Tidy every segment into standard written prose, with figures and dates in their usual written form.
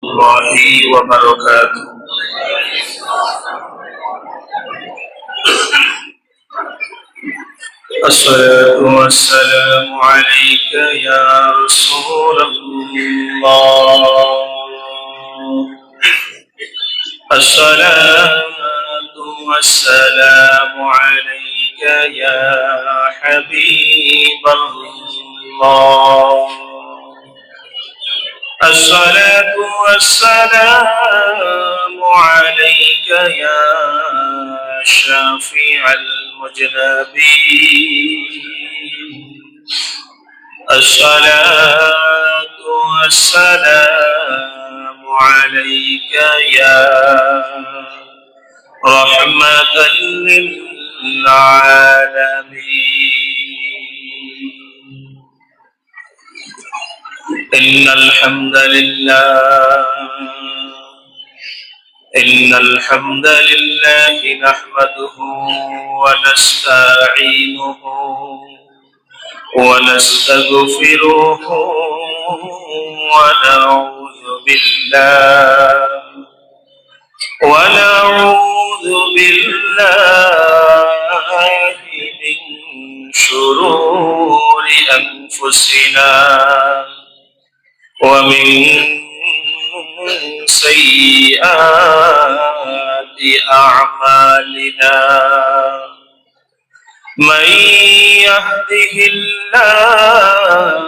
الله وبركاته. الصلاة والسلام عليك يا رسول الله. الصلاة والسلام عليك يا حبيب الله. الصلاة والسلام عليك يا شافع المذنبين. الصلاة والسلام عليك يا رحمة للعالمين. إن الحمد لله نحمده ونستعينه ونستغفره ونعوذ بالله من شرور أنفسنا ومن سيئات أعمالنا. من يهده الله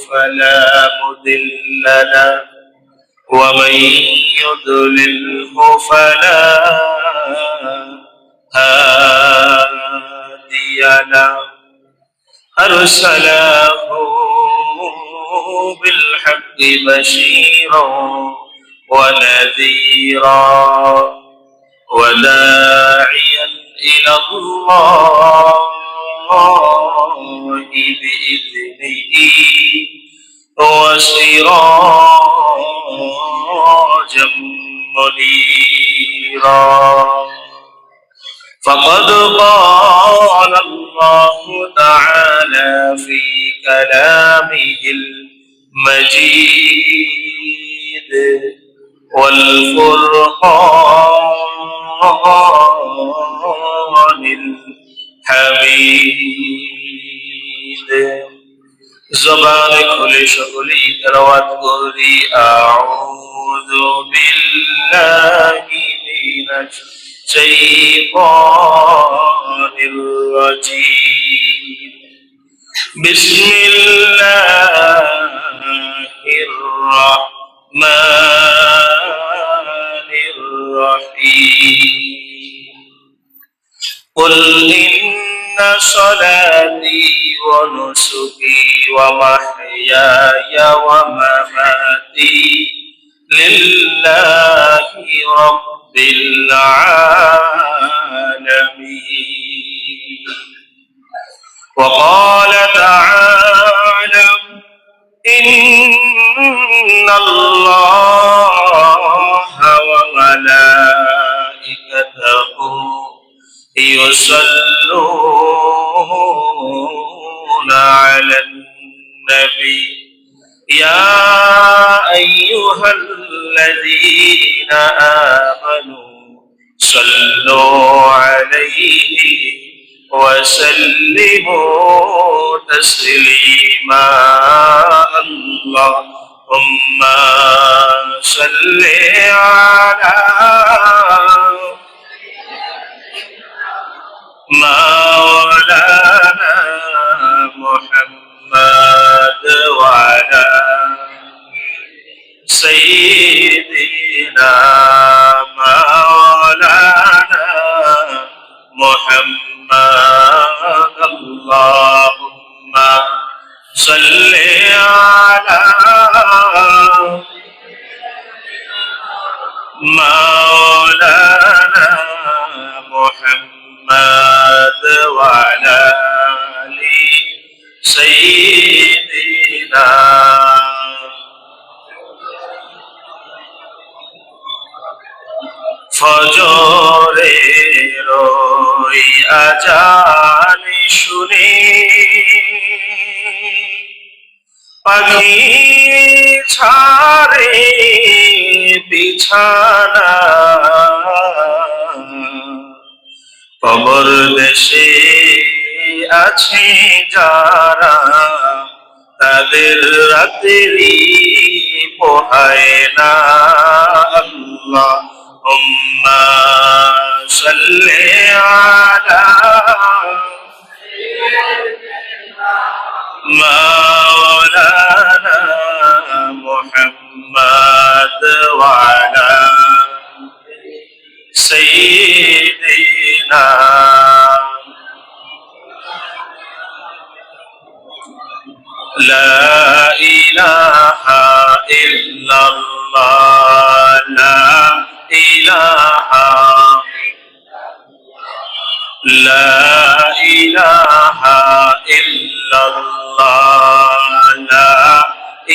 فلا مضل له ومن يضلله فلا هادي له. أرسله بالحق بشيرا ونذيرا وداعيا إلى الله بإذنه وسراجا منيرا. فقد قال الله تعالى في كلامه المجيد والفرقان الحميد. زبان খুলে সকলেই তেলাওয়াত করি আউযু বিল্লাহি মিনাশ শাইতানির রাজীম। বিসমিল্লাহির রাহমানির রহিম। قل إن صلاتي ونسكي ومحياي ومماتي لله رب العالمين. وقال تعالى إن الله وملائكته يصلون على النبي يا أيها الذين آمنوا صلوا عليه وسلموا تسليما. اللهم صل على مولانا محمد وعلى سيدنا مولانا محمد. اللهم صل على مولانا محمد وعلى آل سيدنا. ফজরের ওই আজান শুনে পাখি ছাড়ে নিশানা, কবর দেশে আছে যারা, তাদের রাতেরই পোহায় না। আল্লাহুম্মা সাল্লি আলা মাওলানা মুহাম্মদ ওয়া আলা সাইয়্যিদিনা লা ইলাহা ইল্লাল্লাহ, লা ইলাহা, লা ইলাহা ইল্লাল্লাহ, লা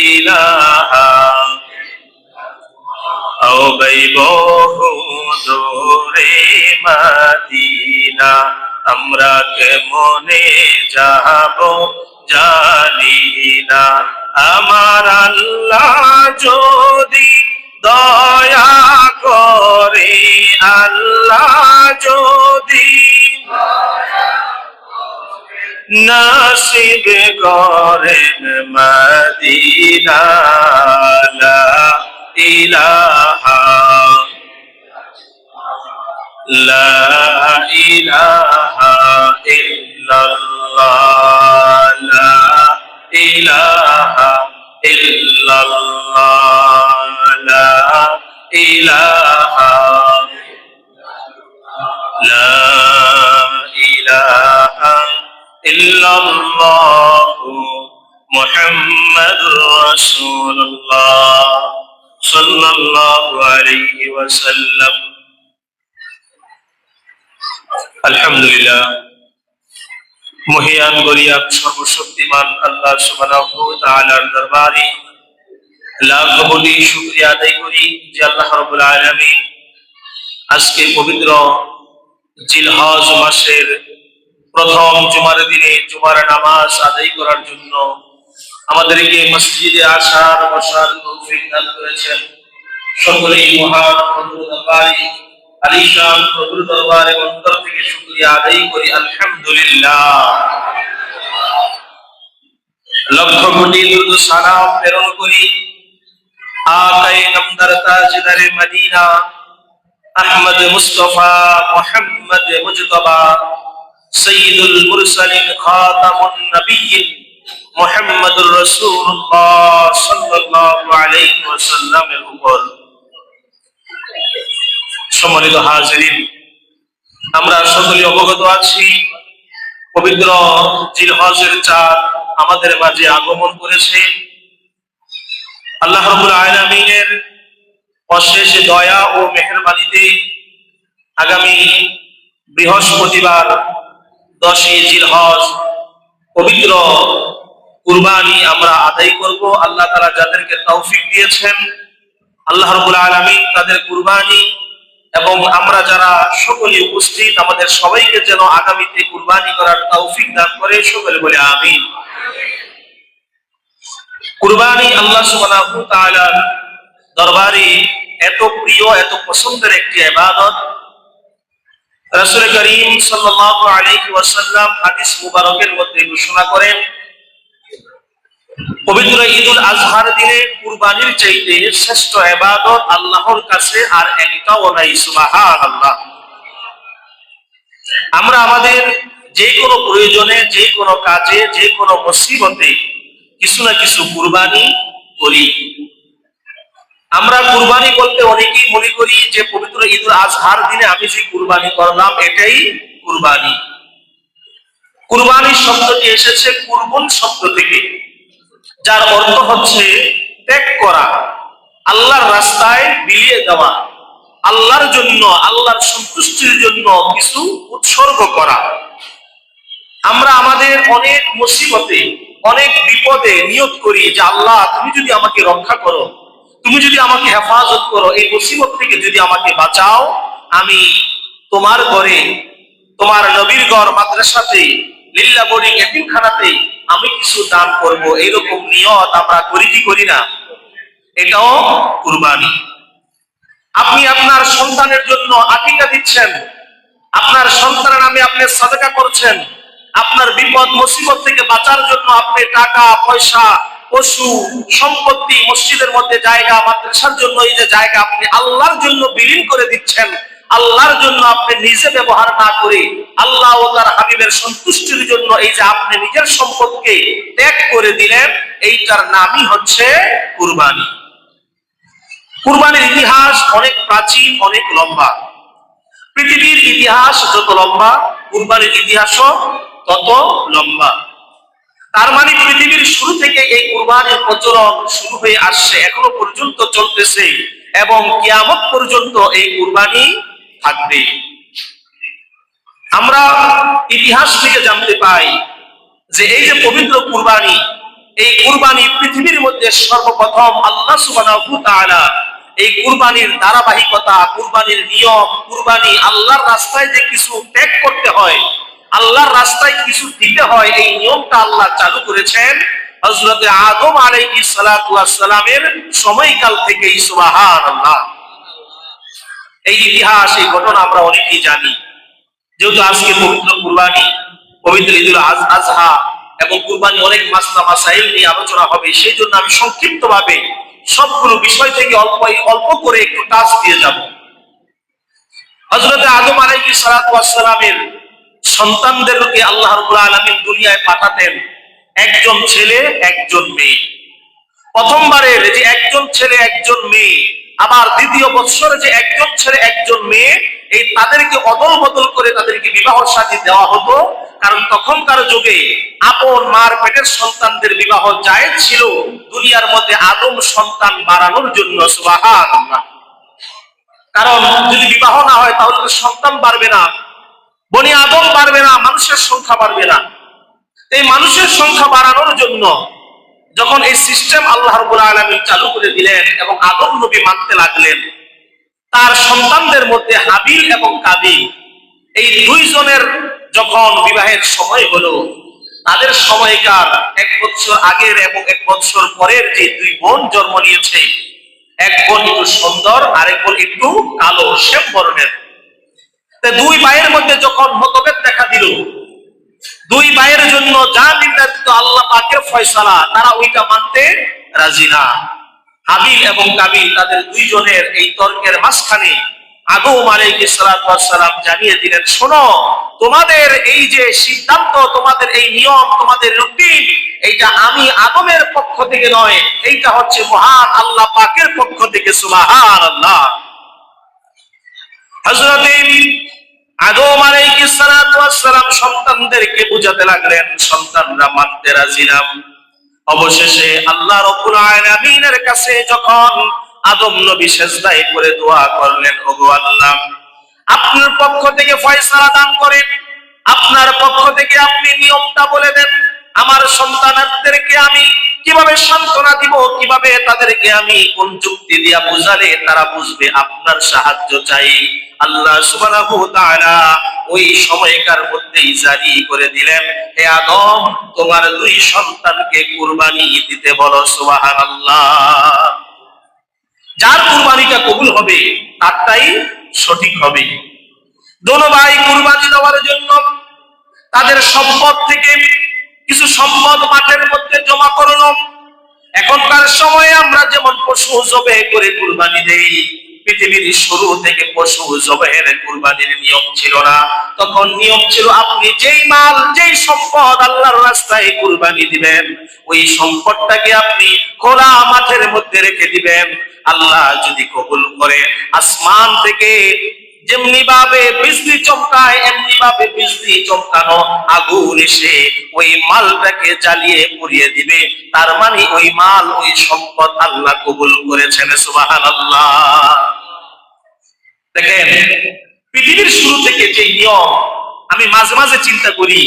ইলাহা। ও বৈবহু দূরে মদিনা, আমরা কেমনে যাব জানি না। আমার আল্লাহ যদি দয়া করে, আল্লাহ যদি নসিব করেন মদিনা, লা ইলাহা, লা ইলাহা ইল্লাল্লাহ, লা ইলাহা ইল্লাল্লাহ, লা ইলাহা, লা ইলাহা ইল্লাল্লাহ মুহাম্মাদুর রাসূলুল্লাহ সাল্লাল্লাহু আলাইহি ওয়াসাল্লাম। আলহামদুলিল্লাহ, মহিয়ান গরিয়ান সর্বশক্তিমান আল্লাহ সুবহানাহু ওয়া তাআলার দরবারে লাখ কোটি শুকরিয়া আদায় করি যে আল্লাহ রাব্বুল আলামিন আজকে পবিত্র জিলহজ মাসের প্রথম জুমার দিনে জুমার নামাজ আদায় করার জন্য আমাদেরকে মসজিদে আসার বসার তৌফিক দান করেছেন। সকলেই মহান প্রভুর দরবারে, আলিশান প্রভুর দরবারে অন্তর থেকে শুকরিয়া আদায় করি আলহামদুলিল্লাহ। লক্ষ কোটি দুরূদ সালাম প্রেরণ করি আকায়ে নামদার তাজদারে মদিনা আহমদ মুস্তাফা মুহাম্মদ মুজতবা সৈয়দুল মুরসালিন খাতামুন নবিয়্যিন মুহাম্মদুর রাসূলুল্লাহ সাল্লাল্লাহু আলাইহি ওয়াসাল্লামের উপর। সম্মানিত হাজিরিন, আমরা সকলে অবগত আছি পবিত্র জিলহজের চাঁদ আমাদের মাঝে আগমন করেছে। আল্লাহ রাব্বুল আলামিনের অশেষ দয়া ও মেহেরবানিতে আগামী বৃহস্পতিবার 10ই জিলহজ পবিত্র কুরবানি আমরা আদায় করব। আল্লাহ তাআলা যাদেরকে তৌফিক দিয়েছেন, আল্লাহ রাব্বুল আলামিন তাদের কুরবানি এবং আমরা যারা সকলে উপস্থিত আমাদের সবাইকে যেন আগামীতে কুরবানি করার তৌফিক দান করে, সকলে বলে আমিন। কুরবানি আল্লাহ সুবহানাহু ওয়া তাআলার দরবারে এত প্রিয়, এত পছন্দের একটি ইবাদত। রাসূল করিম সাল্লাল্লাহু আলাইহি ওয়াসাল্লাম হাদিস মুবারকের মধ্যে ঘোষণা করেন, পবিত্র ঈদুল আজহার দিনে কুরবানির চাইতে শ্রেষ্ঠ ইবাদত আল্লাহর কাছে আর একটাও নাই। সুবহানাল্লাহ। আমরা আমাদের যে কোনো প্রয়োজনে, যে কোনো কাজে, যে কোনো মুসিবতে কিছু না কিছু কুরবানি করি। আমরা কুরবানি বলতে অনেকেই মনে করি যে পবিত্র ঈদুল আজহার দিনে আমি যে কুরবানি করলাম এটাই কুরবানি। কুরবানি শব্দটি এসেছে কুরবুন শব্দ থেকে, যার অর্থ হচ্ছে ত্যাগ করা, আল্লাহর রাস্তায় বিলিয়ে দেওয়া, আল্লাহর জন্য, আল্লাহর সন্তুষ্টির জন্য কিছু উৎসর্গ করা। আমরা আমাদের অনেক মুসিবতে, অনেক বিপদে নিয়ত করি যে আল্লাহ তুমি যদি আমাকে রক্ষা করো, তুমি যদি আমাকে হেফাজত করো, এই মুসিবত থেকে যদি আমাকে বাঁচাও, আমি তোমার ঘরে, তোমার নবীর ঘর মাদ্রাসাতে, লিল্লাহ বোর্ডিং এতিমখানাতে আমি কিছু দান করব। এইরকম নিয়ত আমরা করি কি করি না? এটাও কুরবানি। আপনি আপনার সন্তানের জন্য আকিকা দিচ্ছেন, আপনার সন্তানের নামে আপনি সাদকা করছেন, আপনার বিপদ মুসিবত থেকে বাঁচার জন্য আপনি টাকা পয়সা পশু সম্পত্তি মসজিদের মধ্যে জায়গা মাদ্রাসার জন্য এই যে জায়গা আপনি আল্লাহর জন্য বিলীন করে দিচ্ছেন, আল্লাহর জন্য আপনি নিজে ব্যবহার না করে আল্লাহ ও তার হাবিবের সন্তুষ্টির জন্য এই যে আপনি নিজের সম্পদকে ত্যাগ করে দিলেন, এইটার নামই হচ্ছে কুরবানি। কুরবানির ইতিহাস অনেক প্রাচীন, অনেক লম্বা। পৃথিবীর ইতিহাস যত লম্বা, কুরবানির ইতিহাসও তত লম্বা। তার মানে পৃথিবীর শুরু থেকে এই কুরবানির প্রচলন শুরু হয়ে আসছে, এখনো পর্যন্ত চলতেছে এবং কিয়ামত পর্যন্ত এই কুরবানি থাকবে। আমরা ইতিহাস থেকে জানতে পাই যে এই যে পবিত্র কুরবানি, এই কুরবানি পৃথিবীর মধ্যে সর্বপ্রথম আল্লাহ সুবহানাহু ওয়া তাআলা এই কুরবানির ধারাবাহিকতা, কুরবানির নিয়ম, কুরবানি আল্লাহর রাস্তায় যে কিছু ত্যাগ করতে হয়, আল্লাহর রাস্তায় কিছু দিতে হয়, এই নিয়মটা আল্লাহ চালু করেছেন হযরত আদম আলাইহিস সালাতু ওয়াস সালামের সময়কাল থেকেই। সুবহানাল্লাহ। এই ইতিহাস, এই ঘটনা আমরা অনেকেই জানি। যেহেতু আজকে পবিত্র কুরবানি, পবিত্র ঈদুল আজহা এবং কুরবানি অনেক মাসলা মাসাইল নিয়ে আলোচনা হবে, সেই জন্য আমি সংক্ষিপ্তভাবে সবগুলো বিষয় থেকে অল্প অল্প করে একটু টাচ দিয়ে যাব। হযরত আদম আলাইহিস সালাতু ওয়াস সালামের সন্তানদেরকে আল্লাহ রাব্বুল আলামিন দুনিয়ায় পাঠাতেন একজন ছেলে একজন মেয়ে। প্রথমবারের যে একজন ছেলে একজন মেয়ে, আবার দ্বিতীয় বৎসরে যে একজন ছেলে একজন মেয়ে, এই তাদেরকে অদল বদল করে তাদেরকে বিবাহ শাদী দেওয়া হতো। কারণ তখনকার যুগে আপন মার পেটের সন্তানদের বিবাহ জায়েজ ছিল দুনিয়ার মধ্যে আদম সন্তান বাড়ানোর জন্য। সুবহানাল্লাহ। কারণ যদি বিবাহ না হয় তাহলে তো সন্তান বাড়বে না, বনি আদম বাড়বে না, মানুষের সংখ্যা বাড়বে না। এই মানুষের সংখ্যা বাড়ানোর জন্য যখন এই সিস্টেম আল্লাহ রাব্বুল আলামিন চালু করে দিলেন এবং আদম নবী মানতে লাগলেন, তার সন্তানদের মধ্যে হাবিল এবং কাবিল এই দুইজনের যখন বিবাহের সময় হলো, তাদের সময়কার 1 বছর আগের এবং 1 বছর পরের যে দুই বোন জন্ম নিয়েছে, এক বোন একটু সুন্দর, আরেক বোন একটু কালো শ্যাম বর্ণের। দুই ভাইয়ের মধ্যে যখন মতভেদ দেখা দিল, দুই ভাইয়ের জন্য যা নির্ধারিত আল্লাহ পাকের ফয়সালা, তারা ওইটা মানতে রাজি না। হাবিল এবং কাবিল তাদের দুইজনের এই তর্কের মাঝখানে আদম আলাইহিস সালাতু ওয়াস সালাম জানিয়ে দিলেন, শোনো, তোমাদের এই যে সিদ্ধান্ত, তোমাদের এই নিয়ম, তোমাদের রুটিন, এইটা আমি আদমের পক্ষ থেকে নয়, এইটা হচ্ছে মহান আল্লাহ পাকের পক্ষ থেকে। সুবহানাল্লাহ। হযরত আদম আলাইহিস সালাতু ওয়াস সালাম সন্তানদেরকে বুঝাতে লাগলেন, সন্তানরা মানতে রাজি না। অবশেষে আল্লাহ রাব্বুল আলামিনের কাছে যখন আদম নবী সিজদায় করে দোয়া করলেন, ওগো আল্লাহ, আপনার পক্ষ থেকে ফয়সালা দান করেন, আপনার পক্ষ থেকে আপনি নিয়মটা বলে দেন, আমার সন্তানদেরকে আমি কিভাবে সান্ত্বনা দিব, কিভাবে তাদেরকে আমি কোন যুক্তি দিয়া বুঝালে তারা বুঝবে আপনার সাহায্য চাই। আল্লাহ সুবহানাহু ওয়া তাআলা ওই সময়কার মধ্যেই জারি করে দিলেন, হে আদম, তোমার দুই সন্তানকে কুরবানি দিতে বলো। সুবহানাল্লাহ। যার কুরবানিটা কবুল হবে তারটাই সঠিক হবে। দোনো ভাই কুরবানি দেওয়ার জন্য তাদের সম্পদ থেকে কিছু সম্পদ মাঠের মধ্যে জমা করলো। এখনকার সময়ে আমরা যেমন পশু জবাই করে কুরবানি দেই, পৃথিবীর শুরু থেকে পশু জবাইয়ের কুরবানির নিয়ম ছিল না। তখন নিয়ম ছিল আপনি যেই মাল, যেই সম্পদ আল্লাহর রাস্তায় কুরবানি দিবেন, ওই সম্পদটাকে আপনি খোলা মাঠের মধ্যে রেখে দিবেন। আল্লাহ যদি কবুল করে, আসমান থেকে যেমনি ভাবে বিজলি চমকায়, এমনি ভাবে বিজলি চমকানো আগুন এসে ওই মালটাকে জ্বালিয়ে পুড়িয়ে দিবে। তার মানে ওই মাল, ওই সম্পদ আল্লাহ কবুল করেছেন। সুবহানাল্লাহ। দেখেন, পৃথিবীর শুরু থেকে যে নিয়ম, আমি মাঝে মাঝে চিন্তা করি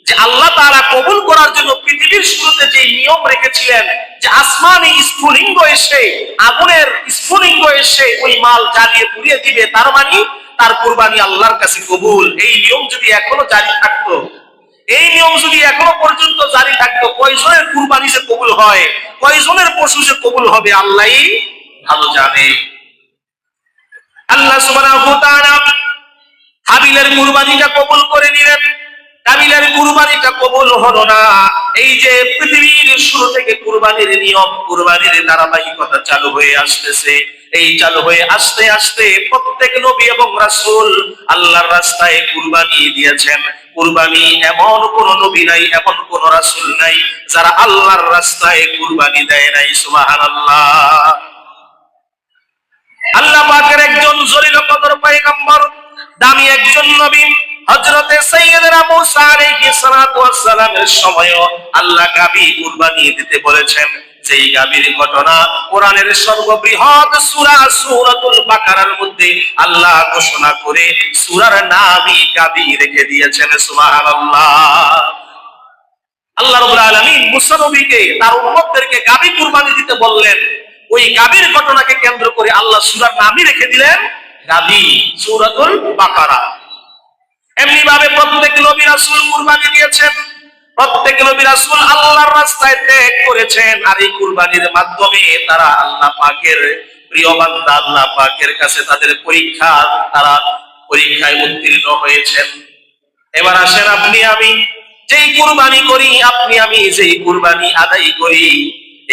যে আল্লাহ তাআলা কবুল করার জন্য পৃথিবীর শুরুতে যে নিয়ম রেখেছিলেন, যে আসমানি স্ফুলিঙ্গ এসে, আগুনের স্ফুলিঙ্গ এসে ওই মাল জ্বালিয়ে পুড়িয়ে দিবে, তার মানে তার কুরবানি আল্লাহর কাছে কবুল। এই নিয়ম যদি এখনো জারি থাকতো, এই নিয়ম যদি এখনো পর্যন্ত জারি থাকতো, কয়জনের কুরবানি যে কবুল হয়, কয়জনের পশু যে কবুল হবে, আল্লাহই ভালো জানে। আল্লাহ সুবহানাহু ওয়া তাআলা হাবিলের কুরবানিটা কবুল করে নিলেন। কাবিলের কুরবানিটা কবুল হলো না। এই যে পৃথিবীর শুরু থেকে কুরবানির নিয়ম, কুরবানির ধারাবাহিকতা চালু হয়ে আসতেছে, এই চালু হয়ে আস্তে আস্তে প্রত্যেক নবী এবং রাসূল আল্লাহর রাস্তায় কুরবানি দিয়েছেন। কুরবানি এমন কোন নবী নাই, এমন কোন রাসূল নাই যারা আল্লাহর রাস্তায় কুরবানি দেয় নাই। সুবহানাল্লাহ। আল্লাহ পাকের একজন জলিল কদর পয়গম্বর, দামি একজন নবী হযরতে সাইয়্যিদনা মূসা আলাইহিস সালাতু ওয়াস সালামের সময়ও আল্লাহ গাবী কুরবানি দিতে বলেছেন। যেই গাবীর ঘটনা কোরআনের সর্ববৃহৎ সূরা সূরাতুল বাকারার মধ্যে আল্লাহ ঘোষণা করে সূরার নামই গাবী রেখে দিয়েছেন। সুবহানাল্লাহ। আল্লাহ রাব্বুল আলামিন মূসা নবীকে তার উম্মতদেরকে গাবী কুরবানি দিতে বললেন। ওই গাবীর ঘটনাকে কেন্দ্র করে আল্লাহ সূরার নামই রেখে দিলেন গাবী, সূরাতুল বাকারা। এমনি ভাবে প্রত্যেক নবী রাসূল কুরবানি দিয়েছেন, প্রত্যেক নবী রাসূল আল্লাহর রাস্তায় ত্যাগ করেছেন। আর এই কুরবানির মাধ্যমে তারা আল্লাহ পাকের প্রিয় বান্দা, আল্লাহ পাকের কাছে তাদের তারা পরীক্ষায় উত্তীর্ণ হয়েছেন। এবার আসেন আপনি আমি যেই কুরবানি করি, আপনি আমি যেই কুরবানি আদায় করি,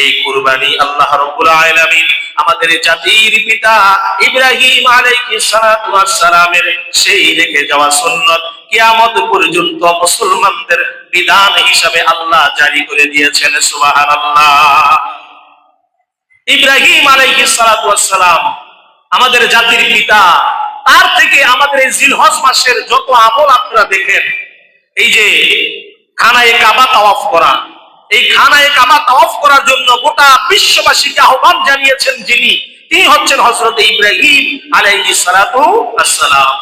এই কুরবানি আল্লাহ রাব্বুল আলামিন আমাদের জাতির পিতা ইব্রাহিম আলাইহিস সালাতু ওয়াস সালামের সেই রেখে যাওয়া সুন্নাত কিয়ামত পর্যন্ত মুসলমানদের বিধান হিসাবে আল্লাহ জারি করে দিয়েছেন। সুবহানাল্লাহ। ইব্রাহিম আলাইহিস সালাতু ওয়াস সালাম আমাদের জাতির পিতা, তার থেকে আমাদের এই জিলহজ মাসের যত আমল আপনারা দেখেন, এই যে খানায়ে কাবা তাওয়াফ করা, এই খানায়ে কাবা তাওয়াফ করার জন্য গোটা বিশ্ববাসীকে আহ্বান জানিয়েছেন যিনি, তিনি হচ্ছেন হযরত ইব্রাহিম আলাইহিস সালাতু ওয়াস সালাম।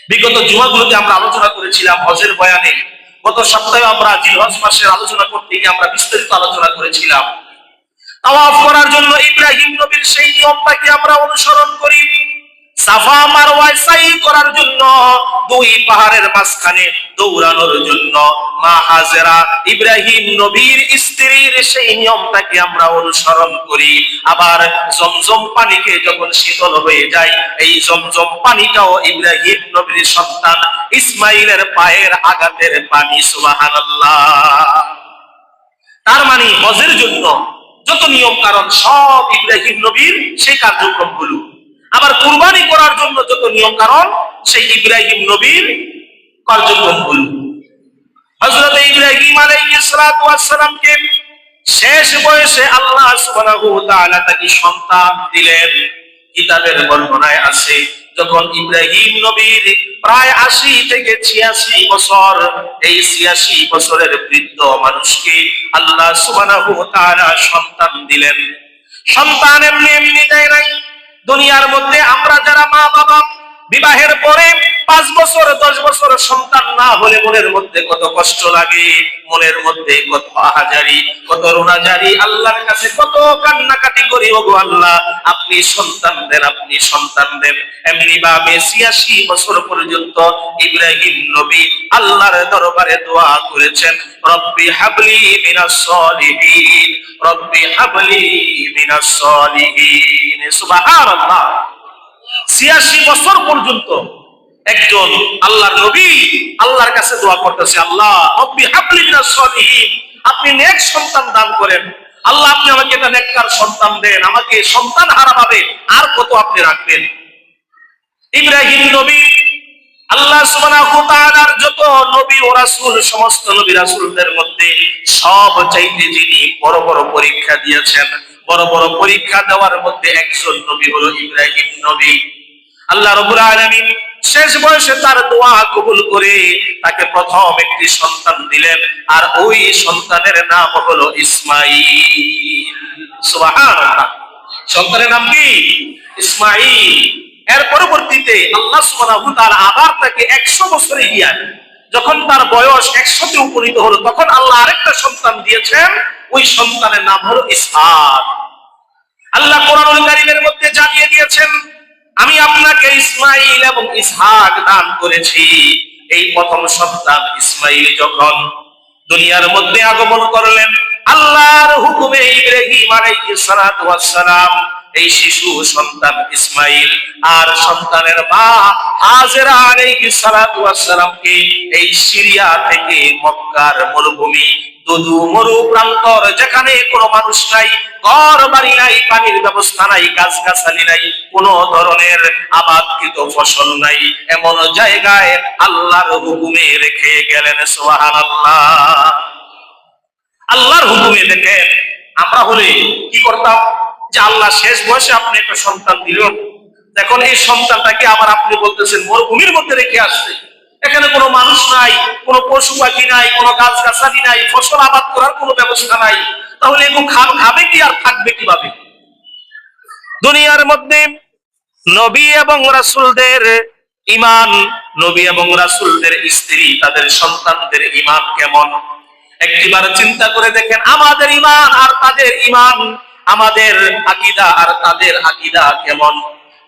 বিগত জুমাগুলোতে আমরা আলোচনা করেছিলাম হজের বয়ানে। গত সপ্তাহে আমরা জিলহজ মাসের আলোচনা করতে গিয়ে আমরা বিস্তারিত আলোচনা করেছিলাম। তাওয়াফ করার জন্য ইব্রাহিম নবীর সেই নিয়মটাকে আমরা অনুসরণ করি। সাফা মারওয়ায় সাই করার জন্য দুই পাহাড়ের মাঝখানে দৌড়ানোর জন্য মা হাজেরা ইব্রাহিম নবীর স্ত্রীর সেই নিয়মটাকে আমরা অনুসরণ করি। আবার জমজম পানিকে যখন শীতল হয়ে যায়, এই জমজম পানিটাও ইব্রাহিম নবীর সন্তান ইসমাইলের পায়ের আঘাতের পানি। সুবহানাল্লাহ। তার মানে হজের জন্য যত নিয়ম কারণ সব ইব্রাহিম নবীর সেই কার্যক্রমগুলো। আবার কুরবানি করার জন্য যত নিয়ম কারণ সেই ইব্রাহিম নবীর কার্যক্রমগুলো। হযরত ইব্রাহিম আলাইহিস সালাতু ওয়াস সালামকে শেষ বয়সে আল্লাহ সুবহানাহু ওয়া তাআলা তাকে সন্তান দিলেন। কিতাবের বর্ণনায় আছে যখন ইব্রাহিম নবীর প্রায় ৮০ থেকে ৮৬ বছর, এই ৮৬ বছরের বৃদ্ধ মানুষকে আল্লাহ সুবহানাহু ওয়া তাআলা সন্তান দিলেন। সন্তান এমনি এমনি দেয় নাই। দুনিয়ার মধ্যে আমরা যারা মা বাবা বিবাহের পরে ৫ বছর ১০ বছর সন্তান না হলে মনের মধ্যে কত কষ্ট লাগে, মনের মধ্যে কত আহাজারি, কত রোনাজারি, আল্লাহর কাছে কত কান্নাকাটি করি, ওগো আল্লাহ আপনি সন্তান দেন, আপনি সন্তান দেন। এমনি ভাবে ৮৬ বছর পর্যন্ত ইব্রাহিম নবী আল্লাহর দরবারে দোয়া করেছেন, রব্বি হাবলি মিনাস সলিহিন, রব্বি হাবলি মিনাস সলিহিন। সুবহানাল্লাহ। ৮৬ বছর পর্যন্ত একজন আল্লাহর নবী আল্লাহর কাছে দোয়া করতেছে, আল্লাহ রব্বি হাবলি মিনাস সলিহিন, আপনি নেক সন্তান দান করেন। আল্লাহ আপনি আমাকে একটা নেককার সন্তান দেন, আমাকে সন্তান হারা ভাবে আর কত আপনি রাখবেন। ইব্রাহিম নবী আল্লাহ সুবহানাহু ওয়া তাআলার যত নবী ও রাসূল, সমস্ত নবী রাসূলদের মধ্যে সবচাইতে যিনি বড় বড় পরীক্ষা দিয়েছেন, বড় বড় পরীক্ষা দেওয়ার মধ্যে একজন নবী হলো ইব্রাহিম নবী। আল্লাহ রাব্বুল আলামিন শেষ বয়সে তার দোয়া কবুল করে তাকে প্রথম একটি সন্তান দিলেন, আর ওই সন্তানের নাম হলো ইসমাঈল। সুবহানাল্লাহ। সন্তানের নাম কি? ইসমাঈল। এর পরবর্তীতে আল্লাহ সুবহানাহু ওয়া তাআলা আবার তাকে ১০০ বছরে গিয়া যখন তার বয়স ১০০তে উপনীত হলো, তখন আল্লাহ আরেকটা সন্তান দিয়েছেন, ওই সন্তানের নাম হলো ইসহাক। আল্লাহ কোরআনুল কারীমের মধ্যে জানিয়ে দিয়েছেন, আমি আপনাকে ইসমাঈল এবং ইসহাক দান করেছি। এই প্রথম সন্তান ইসমাঈল যখন দুনিয়ার মধ্যে আগমন করলেন, আল্লাহর হুকুমে ইব্রাহিম আলাইহিস সালাতু ওয়াস সালাম এই শিশু সন্তান ইসমাইল আর সন্তানের মা হাজেরা আলাইহিস সালাতু ওয়াস সালামকে এই সিরিয়া থেকে মক্কার মরুভূমি দুদু মরু প্রান্তর, যেখানে কোনো মানুষ নাই, ঘর বাড়ি নাই, পানির ব্যবস্থা নাই, গাছগাছালি নাই, কোন ধরনের আবাদকৃত ফসল নাই, এমন জায়গায় আল্লাহর হুকুমে রেখে গেলেন। সুবহানাল্লাহ। আল্লাহর হুকুমে। দেখেন, আমরা হলে কি করতাম, যে আল্লাহ শেষ বয়সে আপনি একটা সন্তান দিলেন, এখন এই সন্তানটাকে আবার আপনি বলতেছেন মরুভূমির মধ্যে রেখে আসছে, এখানে কোনো মানুষ নাই, কোনো পশু পাখি নাই, কোনো গাছগাছালি নাই, ফসল আবাদ করার কোনো ব্যবস্থা নাই, তাহলে এগুলো খাবে কি আর থাকবে কিভাবে? দুনিয়ার মধ্যে নবী এবং রাসূলদের ঈমান, নবী এবং রাসূলদের স্ত্রী, তাদের সন্তানদের ঈমান কেমন একটিবার চিন্তা করে দেখেন। আমাদের ঈমান আর তাদের ঈমান, আমাদের আকীদা আর তাদের আকীদা কেমন?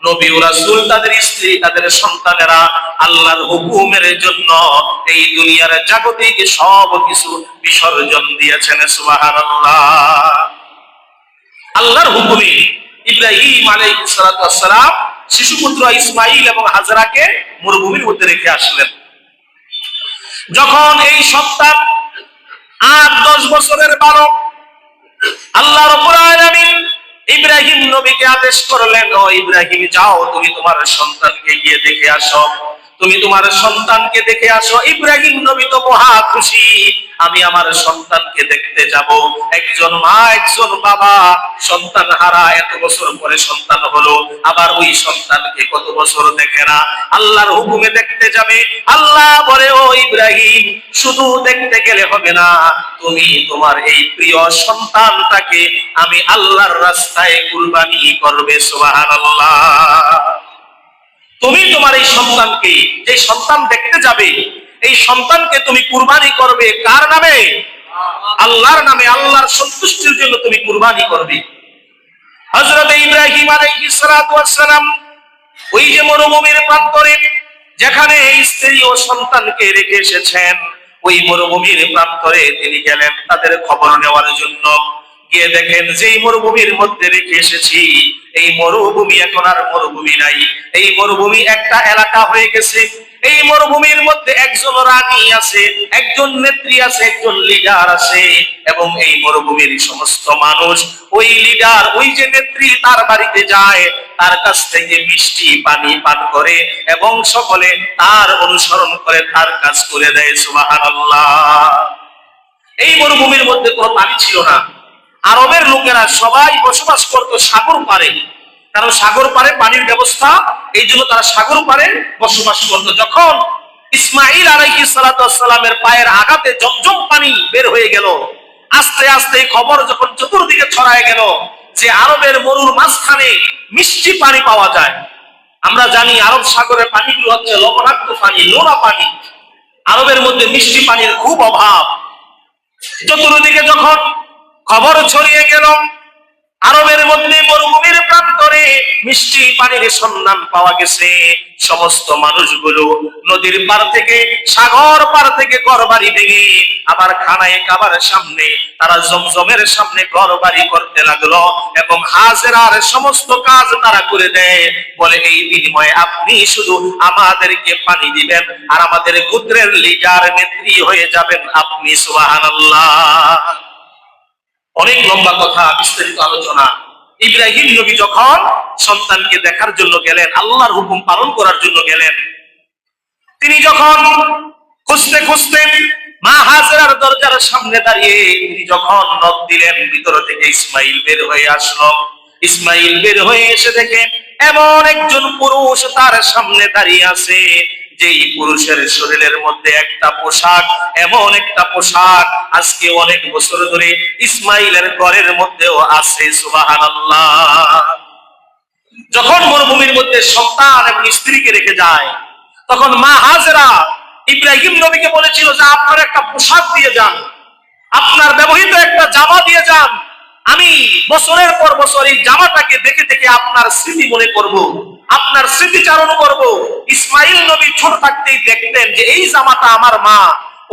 নবী ও রাসূল, তাদের স্ত্রী, তাদের সন্তানেরা আল্লাহর হুকুমের জন্য এই দুনিয়ার জাগতিক সব কিছু বিসর্জন দিয়েছেন। সুবহানাল্লাহ। আল্লাহর হুকুমে ইব্রাহিম আলাইহিস সালাতু ওয়াস সালাম শিশুপুত্র ইসমাইল এবং হাজরাকে মরুভূমির মধ্যে রেখে আসলেন। যখন এই সন্তান 8-10 বছরের বালক, আল্লাহ রাব্বুল আলামিন ইব্রাহিম নবীকে আদেশ করলেন, ও ইব্রাহিম, যাও তুমি তোমার সন্তানকে গিয়ে দেখে আসো, তুমি তোমার সন্তানকে দেখে আসো। ইব্রাহিম নবী তো মহা খুশি, আমি আমার সন্তানকে দেখতে যাব। একজন মা, একজন বাবা সন্তান হারা, এত বছর পরে সন্তান হলো, আবার ওই সন্তানকে কত বছর দেখে না, আল্লাহর হুকুমে দেখতে যাবে। আল্লাহ বলে, ও ইব্রাহিম, শুধু দেখতে গেলে হবে না, তুমি তোমার এই প্রিয় সন্তানটাকে আমি আল্লাহর রাস্তায় কুরবানি করবে। সুবহানাল্লাহ। তুমি তোমার এই সন্তানকে, যে সন্তান দেখতে যাবে, এই সন্তানকে তুমি কুরবানি করবে কার নামে? আল্লাহর নামে, আল্লাহর সন্তুষ্টির জন্য তুমি কুরবানি করবে। হযরত ইব্রাহিম আলাইহিস সালাতু ওয়াস সালাম ওই যে মরুভূমির প্রান্তরে, যেখানে স্ত্রী ও সন্তানকে রেখে এসেছেন, ওই মরুভূমির প্রান্তরে তিনি গেলেন তাদের খবর নেওয়ার জন্য। গিয়ে দেখেন, যেই মরুভূমির মধ্যে রেখে এসেছি, এই মরুভূমি এখন আর মরুভূমি নাই, এই মরুভূমি একটা এলাকা হয়ে গেছে। এই মরুভূমির মধ্যে একজন রানী আছে, একজন নেত্রী আছে, একজন লিডার আছে, এবং এই মরুভূমির সমস্ত মানুষ ওই লিডার, ওই যে নেত্রী, তার বাড়িতে যায়, তার কাছ থেকে মিষ্টি পানি পান করে, এবং সকলে তার অনুসরণ করে, তার কাজ করে দেয়। সুবহানাল্লাহ। এই মরুভূমির মধ্যে কোনো পানি ছিল না। আরবের লোকেরা সবাই বসবাস করতো সাগর পাড়ে, কারণ সাগর পাড়ে পানির ব্যবস্থা, এই জন্য তারা সাগর পাড়ে বসবাস করতো। যখন ইসমাইল আলাইহিস সালাতু ওয়াস সালামের পায়ের আঘাতে জমজম পানি বের হয়ে গেল, আস্তে আস্তে খবর যখন চতুর্দিকে ছড়ায় গেল যে আরবের মরুর মাঝখানে মিষ্টি পানি পাওয়া যায়। আমরা জানি আরব সাগরের পানিগুলো হচ্ছে লবণাক্ত পানি, নোনা পানি, আরবের মধ্যে মিষ্টি পানির খুব অভাব। চতুর্দিকে যখন খবর ছড়িয়ে গেল, আরবের মধ্যে মরুভূমির প্রান্তরে মিষ্টি পানির সন্ধান পাওয়া গেছে, সমস্ত মানুষগুলো নদীর পার থেকে, সাগর পার থেকে ঘরবাড়ি ভেঙে, আবার খানায় কাবার সামনে তারা জমজমের সামনে ঘরবাড়ি করতে লাগলো, এবং হাজেরার সমস্ত কাজ তারা করে দেয়। বলে, এই বিনিময়ে আপনি শুধু আমাদেরকে পানি দিবেন, আর আমাদের গোত্রের লিডার, নেত্রী হয়ে যাবেন আপনি। সুবহানাল্লাহ। অনেক লম্বা কথা, বিস্তারিত আলোচনা। ইব্রাহিম নবী যখন সন্তানকে দেখার জন্য গেলেন, আল্লাহর হুকুম পালন করার জন্য গেলেন, তিনি যখন খুঁজতে খুঁজতে মা হাজেরার দরজার সামনে দাঁড়িয়ে তিনি যখন নক দিলেন, ভিতর থেকে ইসমাইল বের হয়ে আসলো। ইসমাইল বের হয়ে এসে দেখে এমন একজন পুরুষ তার সামনে দাঁড়িয়ে আছে, যেই পুরুষের শরীরের মধ্যে একটা পোশাক, এমন একটা পোশাক আজকে অনেক বছর ধরে ইসমাইলের ঘরের মধ্যেও আছে। সুবহানাল্লাহ। যখন মরুভূমির মধ্যে সন্তান এবং স্ত্রীকে রেখে যায়, তখন মা হাজেরা ইব্রাহিম নবীকে বলেছিল যে আপনার একটা পোশাক দিয়ে যান, আপনার ব্যবহৃত একটা জামা দিয়ে যান, আমি বছরের পর বছর এই জামাটাকে দেখে দেখে আপনার স্মৃতি মনে করব, আপনার স্মৃতিচারণ করব। ইসমাইল নবী ছোট থাকতেই দেখতেন যে এই জামাটা আমার মা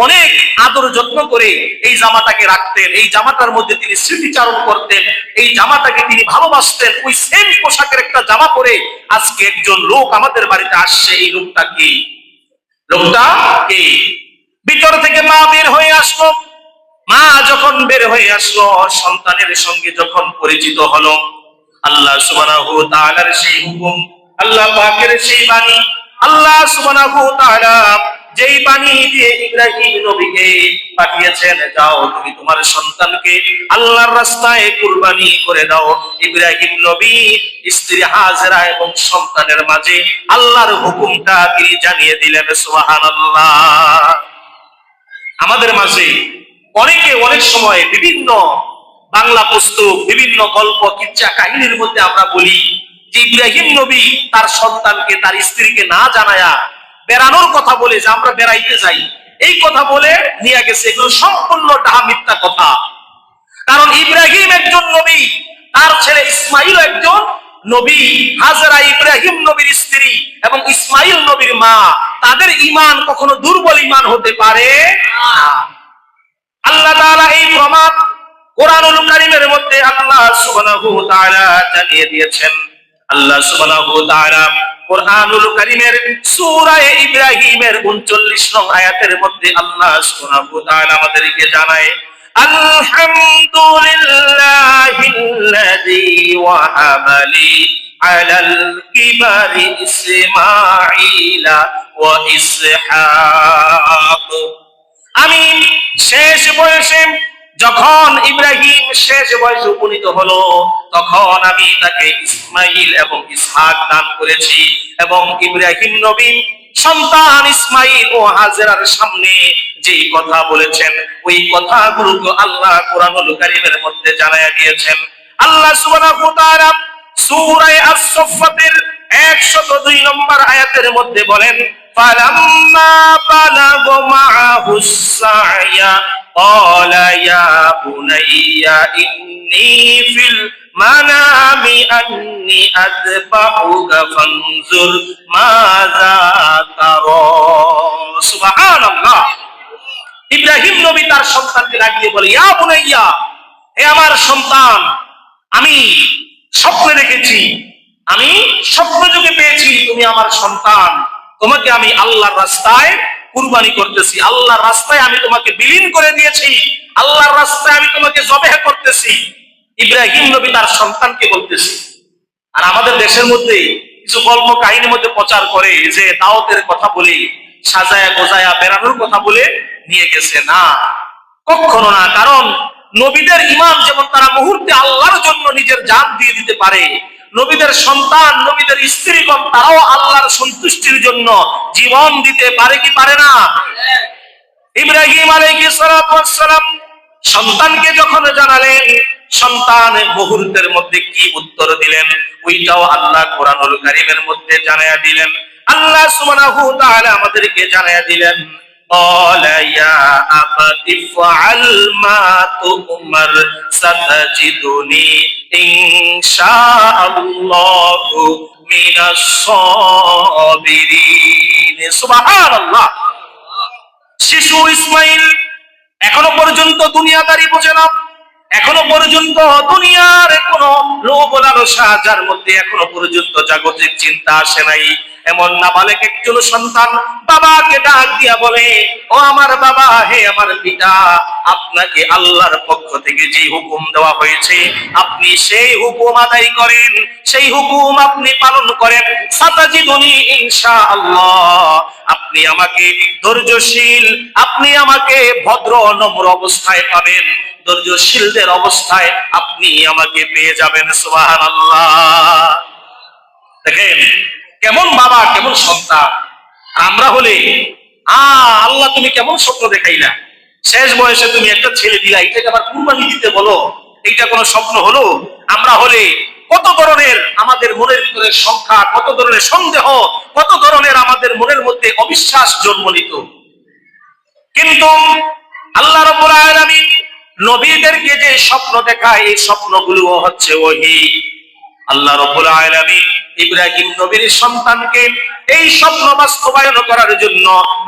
অনেক আদর যত্ন করে এই জামাটাকে রাখতেন, এই জামাটার মধ্যে তিনি স্মৃতিচারণ করতেন, এই জামাটাকে তিনি ভালোবাসতেন। ওই সেম পোশাকের একটা জামা পরে আজকে একজন লোক আমাদের বাড়িতে আসছে। এই লোকটা কি? লোকটা কি? ভিতর থেকে মা বের হয়ে আসলো। মা যখন বের হয়ে আসলো, সন্তানের সঙ্গে যখন পরিচিত হলো, আল্লাহ সুবহানাহু ওয়া তাআলার সেই হুকুম, আল্লাহ পাকের সেই বাণী, আল্লাহ সুবহানাহু ওয়া তাআলা যেই বাণী দিয়ে ইব্রাহিম নবীকে পাঠিয়েছেন, যাও তুমি তোমার সন্তানকে আল্লাহর রাস্তায় কুরবানি করে দাও। ইব্রাহিম নবী স্ত্রী হাজেরা এবং সন্তানের মাঝে আল্লাহর হুকুমটা তিনি জানিয়ে দিলেন। সুবহানাল্লাহ। আমাদের মাঝে অনেকে অনেক সময় বিভিন্ন বাংলা পুস্তক, বিভিন্ন গল্প, কিচ্ছা কাহিনীর মধ্যে আমরা বলি যে ইব্রাহিম নবী তার সন্তানকে, তার স্ত্রীকে না জানায়া বেড়ানোর কথা বলে, যে আমরা বেড়াইতে যাই, এই কথা বলে নিয়ে গেছে। এগুলো সম্পূর্ণ ডাহা মিথ্যা কথা। কারণ ইব্রাহিম একজন নবী, তার ছেলে ইসমাইল একজন নবী। হাজেরা ইব্রাহিম নবীর স্ত্রী এবং ইসমাইল নবীর মা, তাদের ঈমান কখনো দুর্বল ঈমান হতে পারে না। আল্লাহ তাআলা এই প্রমাণ কোরআনুল কারীমের মধ্যে আল্লাহ সুবহানাহু ওয়া তাআলা জানিয়ে দিয়েছেন। আল্লাহ সুবহানাহু ওয়া তাআলা কোরআনুল কারীমের সূরা ইব্রাহিমের 39 নং আয়াতের মধ্যে আল্লাহ সুবহানাহু ওয়া তাআলা আমাদেরকে জানায়, আলহামদুলিল্লাহিল্লাযী ওয়াহাবা লি আলাল কিবারি ইসমাঈলা ওয়া ইসহাক। আমি শেষ বয়সে, যখন ইব্রাহিম শেষ বয়সে উপনীত হলো, তখন আমি তাকে ইসমাইল এবং ইসহাক দান করেছি। এবং ইব্রাহিম নবী সন্তান ইসমাইল ও হাজেরার সামনে যে কথা বলেছেন, ওই কথাগুলো আল্লাহ কোরআনুল কারীমের মধ্যে জানায়া দিয়েছেন। আল্লাহ সুবহানাহু ওয়া তাআলা সূরা আস-সাফফাতের 102 নম্বর আয়াতের মধ্যে বলেন, ফালাম্মা বালাগা মাআহুস সা'য়া ক্বালা ইয়া বুনাইয়া ইন্নী ফিল মানামি আন্নী আযবাহুকা ফানজুর মাযা তারা। সুবহানাল্লাহ। ইব্রাহিম নবী তার সন্তানকে ডাকিয়ে বলে, ইয়া বুনাইয়া, হে আমার সন্তান, আমি স্বপ্নে দেখেছি, আমি স্বপ্ন যুগে পেয়েছি তুমি আমার সন্তান, তোমাকে আমি আল্লাহর রাস্তায় কুরবানি করতেছি, আল্লাহর রাস্তায় আমি তোমাকে বিলীন করে দিয়েছি, আল্লাহর রাস্তায় আমি তোমাকে জবেহ করতেছি। ইব্রাহিম নবী তার সন্তানকে বলতেছি। আর আমাদের দেশের মধ্যে কিছু গল্প কাহিনীর মধ্যে প্রচার করে যে দাওয়াতের কথা বলে, সাজায়া গোজায়া বেড়ানোর কথা বলে নিয়ে গেছে। না, কখনো না। কারণ নবীদের ঈমান যেমন তারা মুহূর্তে আল্লাহর জন্য নিজের জান দিয়ে দিতে পারে, নবীদের সন্তান, নবীদের স্ত্রীগণ তারাও আল্লাহর সন্তুষ্টির জন্য জীবন দিতে পারে কি পারে না? ইব্রাহিম আলাইহিস সালাতু ওয়াস সালাম সন্তানকে যখন জানালেন, সন্তান মুহূর্তের মধ্যে কি উত্তর দিলেন, ওইটাও আল্লাহ কোরআনুল কারীমের মধ্যে জানায়া দিলেন। আল্লাহ সুবহানাহু ওয়া তাআলা আমাদেরকে জানায়া দিলেন, قال يا أبت افعل ما تؤمر ستجدني إن شاء الله من الصابرين। সুবহান আল্লাহ। শিশু ইসমাইল এখনো পর্যন্ত দুনিয়াদারি বোঝে না, এখনো পর্যন্ত দুনিয়ার কোন লোভ লালসা যার মধ্যে এখনো পর্যন্ত জাগতিক চিন্তা আসে নাই। এমন নাবালেক একজন সন্তান বাবাকে ডাক দিয়া বলে, ও আমার বাবা, হে আমার পিতা, আপনাকে আল্লাহর পক্ষ থেকে যে হুকুম দেওয়া হয়েছে আপনি সেই হুকুম আদায় করেন, সেই হুকুম আপনি পালন করেন। সাতাজিদুনি ইনশাআল্লাহ, আপনি আমাকে ধৈর্যশীল, আপনি আমাকে ভদ্র নম্র অবস্থায় পাবেন, ধৈর্যশীলদের অবস্থায় আপনি আমাকে পেয়ে যাবেন। সুবহানাল্লাহ। দেখেন কেমন বাবা, কেমন সন্তান। আমরা হলে আল্লাহ তুমি কেমন স্বপ্ন দেখাইলা, শেষ বয়সে তুমি একটা ছেলে দিলা, এটাকে আবার কুরবানি দিতে বলো, এইটা কোনো স্বপ্ন হলো? আমরা হলে কত ধরনের আমাদের মনের ভিতরে সংখ্যা, কত ধরনের সন্দেহ, কত ধরনের আমাদের মনের মধ্যে অবিশ্বাস জন্ম নিত। কিন্তু আল্লাহ রাব্বুল আলামিন নবীদেরকে যে স্বপ্ন দেখায়, এই স্বপ্নগুলো হচ্ছে ওহী। আল্লাহ রাব্বুল আলামিন ইব্রাহিম নবীর সন্তানকে এই স্বপ্ন বাস্তবায়ন করার জন্য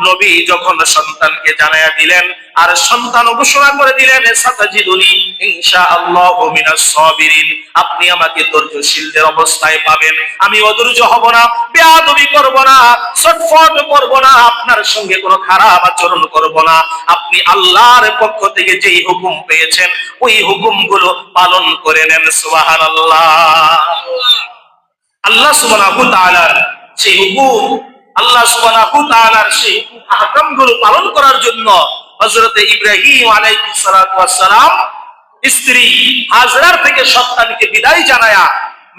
নবী যখন সন্তানকে জানায়া দিলেন আর সন্তান ঘোষণা করে দিলেন সাতাজিদুনি ইনশাআল্লাহু মিনাস সাবিরিন, আপনি আমাকে ধৈর্যশীলদের অবস্থায় পাবেন, আমি অধৈর্য হব না, বেয়াদবি করব না, ছটফট করব না, আপনার সঙ্গে কোনো খারাপ আচরণ করব না, আপনি আল্লাহর পক্ষ থেকে যেই হুকুম পেয়েছেন ওই হুকুমগুলো পালন করে নেন। সুবহানাল্লাহ। আল্লাহ সুবহানাহু ওয়া তাআলার সেই হুকুম, আল্লাহ সুবহানাহু ওয়া তাআলার সেই আহকামগুলো পালন করার জন্য হযরত ইব্রাহিম আলাইহিস সালাতু ওয়াস সালাম স্ত্রী হাজরার থেকে সন্তানকে বিদায় জানায়া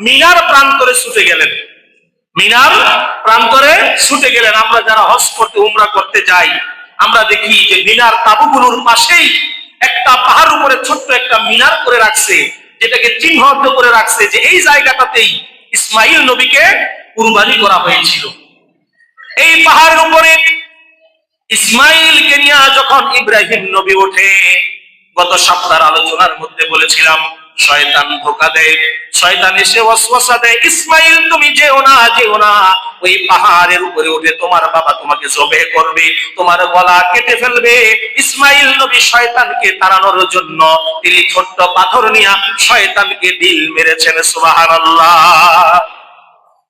মিনার প্রান্তরে ছুটে গেলেন। মিনার প্রান্তরে ছুটে গেলেন। আমরা যারা হজ করতে উমরা করতে যাই আমরা দেখি যে মিনার তাঁবুগুলোর পাশেই একটা পাহাড় উপরে ছোট্ট একটা মিনার করে রাখছে, যেটাকে চিহ্নিত করে রাখছে যে এই জায়গাটাতেই ইসমাইল নবীকে কুরবানি করা হয়েছিল। এই পাহাড়ের উপরে ইসমাইলকে নিয়ে যখন ইব্রাহিম নবী ওঠে, গত সপ্তাহের আলোচনার মধ্যে বলেছিলাম শয়তান ধোঁকা দেয়, শয়তান এসে ওয়াসওয়াসা দেয়, ইসমাইল তুমি যেও না, যেও না, ওই পাহাড়ের উপরে উঠে তোমার বাবা তোমাকে জবেহ করবে, তোমার গলা কেটে ফেলবে। ইসমাইল নবী শয়তানকে তাড়ানোর জন্য তিনি ছোট্ট পাথর নিয়ে শয়তানকে ঢিল মেরেছেন। সুবহানাল্লাহ।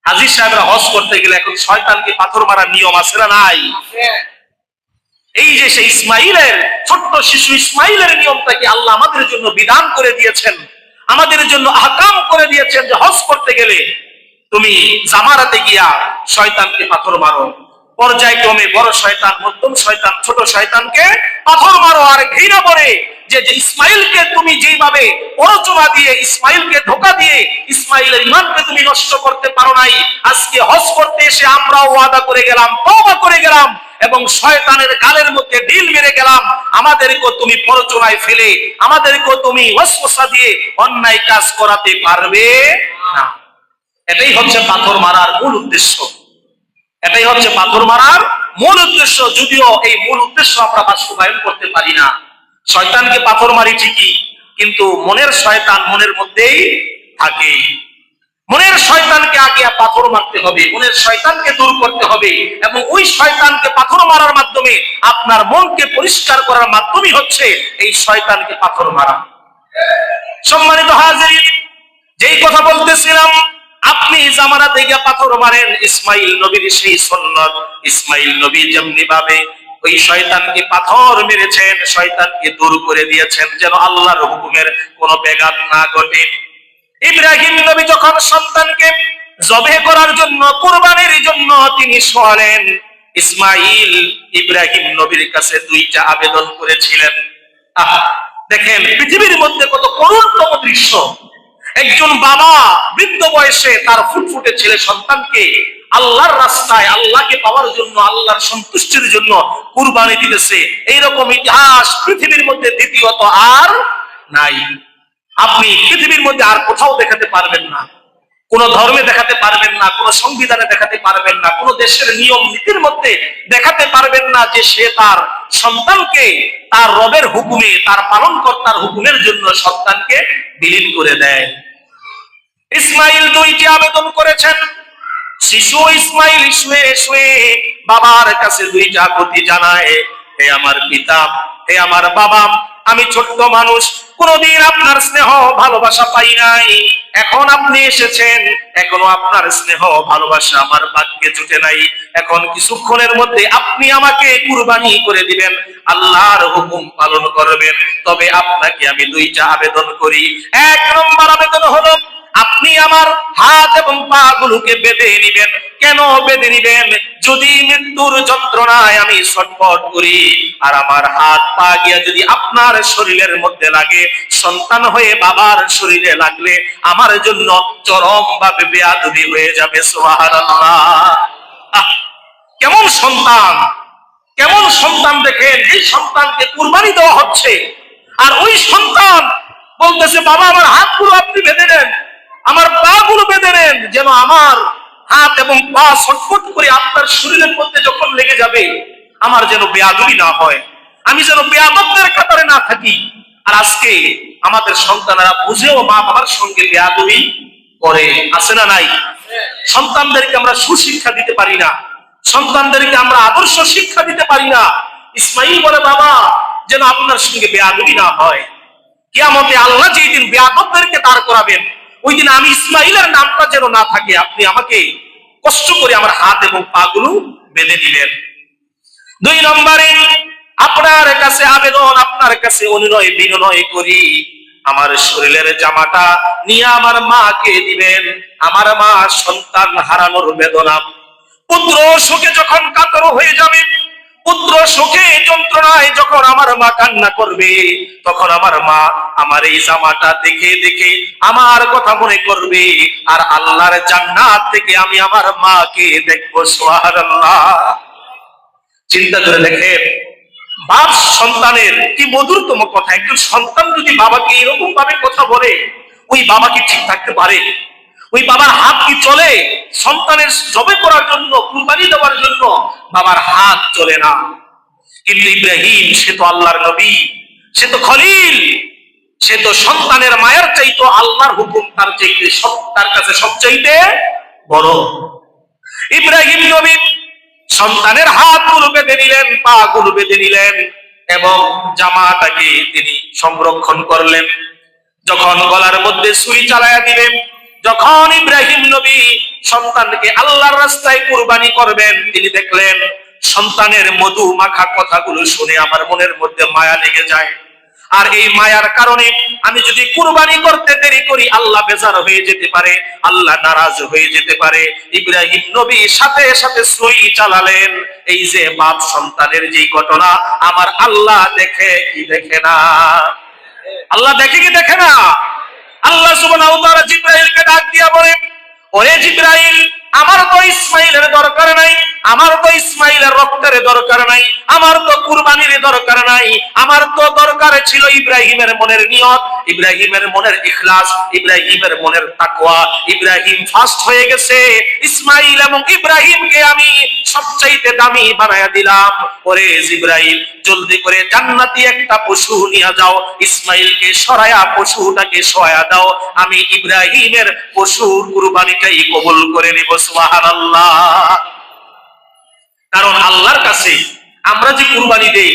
হাজী সাহেবরা হজ করতে গেলে এখন শয়তানকে পাথর মারার নিয়ম আছে না নাই? এই যে সেই ইসমাইলের ছোট্ট শিশু ইসমাইলের নিয়মটাকে আল্লাহ আমাদের জন্য বিধান করে দিয়েছেন, আমাদের জন্য আহকাম করে দিয়েছেন যে হজ করতে গেলে তুমি জামারাতে গিয়া শয়তানকে পাথর মারো, পর্যায়ক্রমে বড় শয়তান, মধ্যম শয়তান, ছোট শয়তানকে পাথর মারো। আর ঘৃণা করে যে ইসমাইলকে তুমি যেভাবে প্ররোচনা দিয়ে, ইসমাইলকে ধোঁকা দিয়ে ইসমাইলের ইমানকে তুমি নষ্ট করতে পারো নাই, আজকে হজ করতে এসে আমরাও ওয়াদা করে গেলাম, তওবা করে গেলাম এবং শয়তানের গালের মধ্যে ঢিল মেরে গেলাম, আমাদেরকে তুমি প্ররোচনায় ফেলে আমাদেরকে তুমি ওয়াসওয়াসা দিয়ে অন্যায় কাজ করাতে পারবে না। এটাই হচ্ছে পাথর মারার মূল উদ্দেশ্য, এটাই হচ্ছে পাথর মারার মূল উদ্দেশ্য। যদিও এই মূল উদ্দেশ্য আমরা বাস্তবায়ন করতে পারি না। শয়তানকে পাথর মারি ঠিকই, কিন্তু মনের শয়তান মনের মধ্যেই থাকে। মনের শয়তানকে আগে পাথর মারতে হবে, মনের শয়তানকে দূর করতে হবে এবং ওই শয়তানকে পাথর মারার মাধ্যমে আপনার মনকে পরিষ্কার করার মাধ্যমই হচ্ছে এই শয়তানকে পাথর মারা। সম্মানিত হাজির, যেই কথা বলতেছিলাম, আপনি জামারাতে গিয়ে পাথর মারেন, ইসমাইল নবীর সেই সুন্নাত, ইসমাইল নবী যেমনি ভাবে ওই শয়তানকে পাথর মেরেছেন, শয়তানকে দূর করে দিয়েছেন যেন আল্লাহর হুকুমের কোনো ব্যাঘাত না ঘটে। ইব্রাহিম নবী যখন সন্তানকে জবেহ করার জন্য, কুরবানির জন্য তিনি শোয়ালেন, ইসমাইল ইব্রাহিম নবীর কাছে দুইটা আবেদন করেছিলেন। দেখেন পৃথিবীর মধ্যে কত করুণতম দৃশ্য। একজন বাবা বৃদ্ধ বয়সে তার ফুটফুটে ছেলে সন্তানকে আল্লাহর রাস্তায়, আল্লাহকে পাওয়ার জন্য, আল্লাহর সন্তুষ্টির জন্য কুরবানি দিতেছে। এইরকম ইতিহাস পৃথিবীর মধ্যে দ্বিতীয়ত আর নাই। আপনি পৃথিবীর মধ্যে আর কোথাও দেখাতে পারবেন না, কোন ধর্মে দেখাতে পারবেন না, কোন সংবিধানে দেখাতে পারবেন না, কোন দেশের নিয়ম নীতির মধ্যে দেখাতে পারবেন না যে সে তার সন্তানকে তার রবের হুকুমে, তার পালনকর্তার হুকুমের জন্য সন্তানকে বিলীন করে দেয়। ইসমাইল দুইটি আবেদন করেছেন। শিশু ইসমাইল শুয়ে শুয়ে বাবার কাছে দুইটা আকুতি জানায়, হে আমার পিতা, হে আমার বাবা, আমি ছোট্ট মানুষ, কোনদিন আপনার স্নেহ ভালোবাসা পাই নাই, এখন আপনি এসেছেন, এখনো আপনার স্নেহ ভালোবাসা আমার ভাগ্যে জুটে নাই, এখন কিছুক্ষণের মধ্যে আপনি আমাকে কুরবানি করে দিবেন, আল্লাহর হুকুম পালন করবেন। তবে আপনাকে আমি দুইটা আবেদন করি। এক নম্বর আবেদন হলো আপনি আমার হাত এবং পা গুলোকে বেঁধে নিবেন। কেন বেঁধে নিবেন? যদি মৃত্যুর যন্ত্রণায় আমি ছটফট করি আর আমার হাত পা গিয়া যদি আপনার শরীরের মধ্যে লাগে, সন্তান হয়ে বাবার শরীরে লাগলে আমার জন্য চরম ভাবে বেয়াদবি হয়ে যাবে। সুবহানাল্লাহ। কেমন সন্তান, কেমন সন্তান! দেখেন এই সন্তানকে কুরবানি দেওয়া হচ্ছে আর ওই সন্তান বলতেছে, বাবা আমার হাতগুলো আপনি বেঁধে নেন, আমার পা গুলো বেঁধে নেন, যেন আমার হাত এবং পা ছটফট করে আপনার শরীরের মধ্যে যখন লেগে যাবে আমার যেন বেয়াদবি না হয়, আমি যেন বেয়াদবদের কাতারে না থাকি। আর আজকে আমাদের সন্তানেরা বুঝেও মা বাবার সঙ্গে বেয়াদবি করে, আছে না নাই? সন্তানদেরকে আমরা সুশিক্ষা দিতে পারি না, সন্তানদেরকে আমরা আদর্শ শিক্ষা দিতে পারি না। ইসমাইল বলে, বাবা যেন আপনার সঙ্গে বেয়াদবি না হয়। কিয়ামতে আল্লাহ যেই দিন বেয়াদবদেরকে দাঁড় করাবেন, ওই দিন আমি ইসমাইলের নামটা যেন না থাকে। আপনি আমাকে কষ্ট করে আমার হাত এবং পা গুলো বেঁধে দিলেন। 2 নম্বরে আপনার কাছে আবেদন, আপনার কাছে অনুনয় বিনয় করি, আমার শরীরের জামাটা নিয়ে আমার মাকে দিবেন। আমার মা সন্তান হারানোর বেদনা, পুত্র শোকে যখন কাতর হয়ে যাবে, পুত্র শোকে যন্ত্রণায় যখন আমার মা কান্না করবে, তখন আমার মা আমার এই জামাটা দেখে দেখে আমার কথা মনে করবে, আর আল্লাহর জান্নাত থেকে আমি আমার মাকে দেখবো। সুবহানাল্লাহ। চিন্তা করে দেখেন, বাপ সন্তানের কি মধুরতম কথা। একজন সন্তান যদি বাবাকে এরকম ভাবে কথা বলে, ওই বাবা কি ঠিক থাকতে পারে? ওই বাবার হাত কি চলে? সন্তানের জবে করার জন্য, কুরবানি দেওয়ার জন্য বাবার হাত চলে না। কিন্তু ইব্রাহিম, সে তো আল্লাহর নবী, সে তো খলিল, সে তো সন্তানের মায়ের চাইতো আল্লাহর হুকুম তার চাইতে তার কাছে সবচাইতে বড়। ইব্রাহিম নবী সন্তানের হাত গুলো বেঁধে নিলেন, পা গুলো বেঁধে নিলেন এবং জামাটাকে তিনি সংরক্ষণ করলেন। যখন গলার মধ্যে ছুরি চালায়া দিবেন, যখন ইব্রাহিম নবী সন্তানকে আল্লাহর রাস্তায় কুরবানি করবেন, তিনি দেখলেন সন্তানের মধু মাখা কথাগুলো শুনে আমার মনের মধ্যে মায়া লেগে যায়। আর এই মায়ার কারণে আমি যদি কুরবানি করতে দেরি করি, আল্লাহ বেজার হয়ে যেতে পারে, আল্লাহ নারাজ হয়ে যেতে পারে। ইব্রাহিম নবী সাথে সাথে ছুরি চালালেন। এই যে বাপ সন্তানের যে ঘটনা, আমার আল্লাহ দেখে কি দেখে না? আল্লাহ দেখে কি দেখে না? আল্লাহ সুবহানাহু ওয়া তাআলা জিবরাইলকে ডাক দিয়া বলেন, ওরে জিবরাইল, আমার তো ইসমাইলের দরকার নাই, আমার তো ইসমাইলের রক্তের দরকার নাই, আমার তো কুরবানির দরকার নাই, আমার তো দরকার ছিল ইব্রাহিমের মনের নিয়ত, ইব্রাহিমের মনের ইখলাস, ইব্রাহিমের মনের তাকওয়া। ইব্রাহিম ফাস্ট হয়ে গেছে, ইসমাইল এবং ইব্রাহিমকে আমি সবচাইতে দামি বানায়া দিলাম। ওরে জিবরাইল, জলদি করে জান্নাতি একটা পশু নিয়ে যাও, ইসমাইলকে সরায়া পশুটাকে সয়া দাও, আমি ইব্রাহিমের পশুর কুরবানিটাই কবুল করে নিব। সুবহানাল্লাহ। কারণ আল্লাহর কাছে আমরা যে কুরবানি দেই,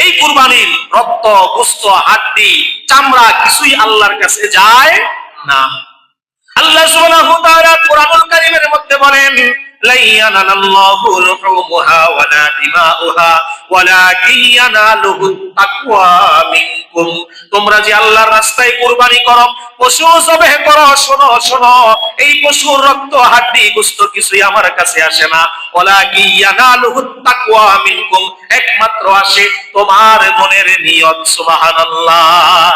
এই কুরবানির রক্ত, গোশত, হাড্ডি, চামড়া কিছুই আল্লাহর কাছে যায় না। আল্লাহ সুবহানাহু ওয়া তাআলা কোরআনুল কারীমের মধ্যে বলেন, লা ইয়ানালাল্লাহু লুহুমুহা ওয়ালা দিমাউহা ওয়ালাকিন ইয়ানালুহুত তাকওয়া মিনকুম। তোমরা যে আল্লাহর রাস্তায় কুরবানি করো, পশু জবাহ করো, শোনো শোনো, এই পশুর রক্ত, হাড্ডি, গোশত কিছুই আমার কাছে আসে না। ওয়ালাকিন ইয়ানালুহুত তাকওয়া মিনকুম, একমাত্র আসে তোমার মনের নিয়ত। সুবহানাল্লাহ।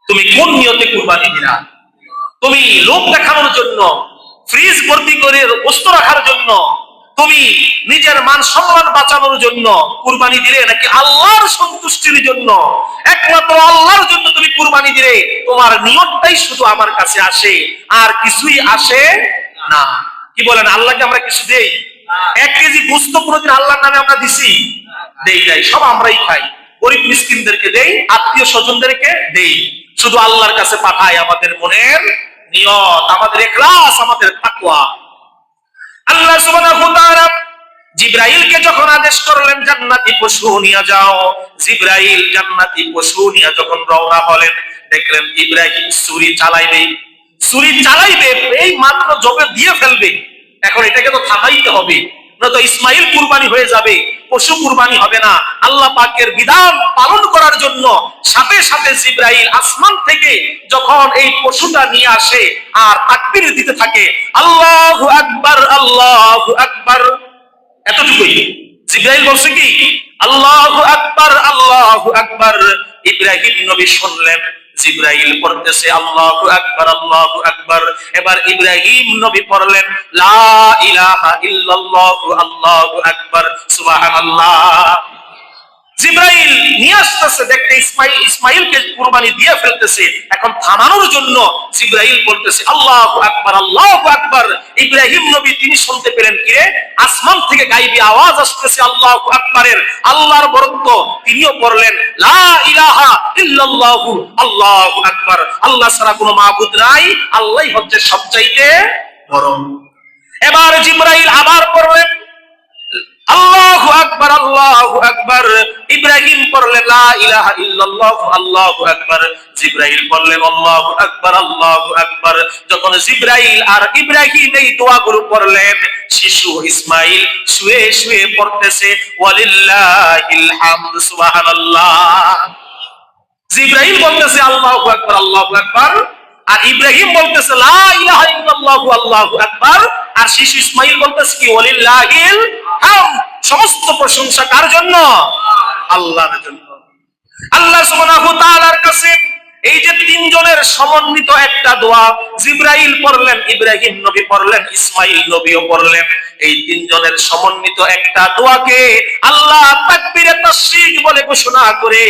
তুমি কোন নিয়তে কুরবানি দিলা? তুমি লোক দেখানোর জন্য, ফ্রিজ ভর্তি করে বস্তু রাখার জন্য, তুমি নিজের মান সম্মান বাঁচানোর জন্য কুরবানি দিলে, নাকি আল্লাহর সন্তুষ্টির জন্য, একমাত্র আল্লাহর জন্য তুমি কুরবানি দিলে? তোমার নিয়তটাই শুধু আমার কাছে আসে, আর কিছুই আসে না। কি বলেন? আল্লাহকে আমরা কিছু দেই? 1 কেজি গোশত কোনদিন আল্লাহর নামে আমরা দিছি? দেই নাই। সব আমরাই খাই, গরিব মিসকিনদেরকে দেই, আত্মীয় স্বজনদেরকে দেই, শুধু আল্লাহর কাছে পাঠাই আমাদের মনের নিয়ত, আমাদের ইখলাস, আমাদের তাকওয়া। আল্লাহ সুবহানাহু ওয়া তাআলা জিবরাইলকে যখন আদেশ করলেন জান্নাতি পশু নিয়ে যাও, জিবরাইল জান্নাতি পশু নিয়ে যখন রওনা হলেন, দেখলেন ইব্রাহিম ছুরি চালাইবে, ছুরি চালাইবে, এই মাত্র জবে দিয়ে ফেলবে। এখন এটাকে তো থামাইতে হবে, নয়তো ইসমাইল কুরবানি হয়ে যাবে, পশু কুরবানি হবে না। আল্লাহ পাকের বিধান পালন করার জন্য সাথে সাথে জিবরাইল আসমান থেকে যখন এই পশুটা নিয়ে আসে আর তাকবীর দিতে থাকে, আল্লাহু আকবার, আল্লাহু আকবার, এতটুকুই। জিবরাইল বলছে কি? আল্লাহু আকবার, আল্লাহু আকবার। ইব্রাহিম নবী শুনলেন জিবরাইল পড়তেছে আল্লাহু আকবার, আল্লাহু আকবার। এবার ইব্রাহিম নবী পড়লেন লা ইলাহা ইল্লাল্লাহু, আল্লাহু আকবার, সুবহানাল্লাহ। জিবরাইল নিয়ে আসতেছে, দেখতে ইসমাইলকে কুরবানি দিয়ে ফেলতেছে। এখন থামানোর জন্য জিবরাইল বলতেছে আল্লাহু আকবার, আল্লাহু আকবার। ইব্রাহিম নবী তিনি শুনতে পেলেন কি রে, আসমান থেকে গায়বী আওয়াজ আসতেছে আল্লাহু আকবারের, আল্লাহর বরত্ব। তিনিও পড়লেন লা ইলাহা ইল্লাল্লাহু, আল্লাহু আকবার। আল্লাহ ছাড়া কোনো মাবুদ নাই, আল্লাহই হচ্ছে সবচাইতে বড়। এবার জিবরাইল আবার পড়লেন আল্লাহু আকবার আল্লাহু আকবার। ইব্রাহিম পড়লেন লা ইলাহা ইল্লাল্লাহ আল্লাহু আকবার। জিবরাইল বললেন আল্লাহু আকবার আল্লাহু আকবার। যখন জিবরাইল আর ইব্রাহিম এই দোয়াগুলো পড়লেন, শিশু ইসমাইল শুয়ে শুয়ে পড়তেছে ওয়ালিল্লাহিল হামদ সুবহানাল্লাহ। জিবরাইল বলতেছে আল্লাহু আকবার আল্লাহু আকবার, আর ইব্রাহিম বলতেছে লা ইলাহা ইল্লাল্লাহু আল্লাহু আকবার, আর শিশু ইসমাইল বলতেছে কি ওয়ালিল্লাহিল হামদ। সমস্ত প্রশংসা কার জন্য? আল্লাহর জন্য। আল্লাহ সুবহানাহু ওয়া তাআলার কাছে এই যে তিনজনের সমন্বিত একটা দোয়া, জিবরাইল পড়লেন, ইব্রাহিম নবী পড়লেন, ইসমাইল নবীও পড়লেন, এই তিনজনের সমন্বিত একটা দোয়াকে আল্লাহ তাকবীরে তাশরিক বলে ঘোষণা করে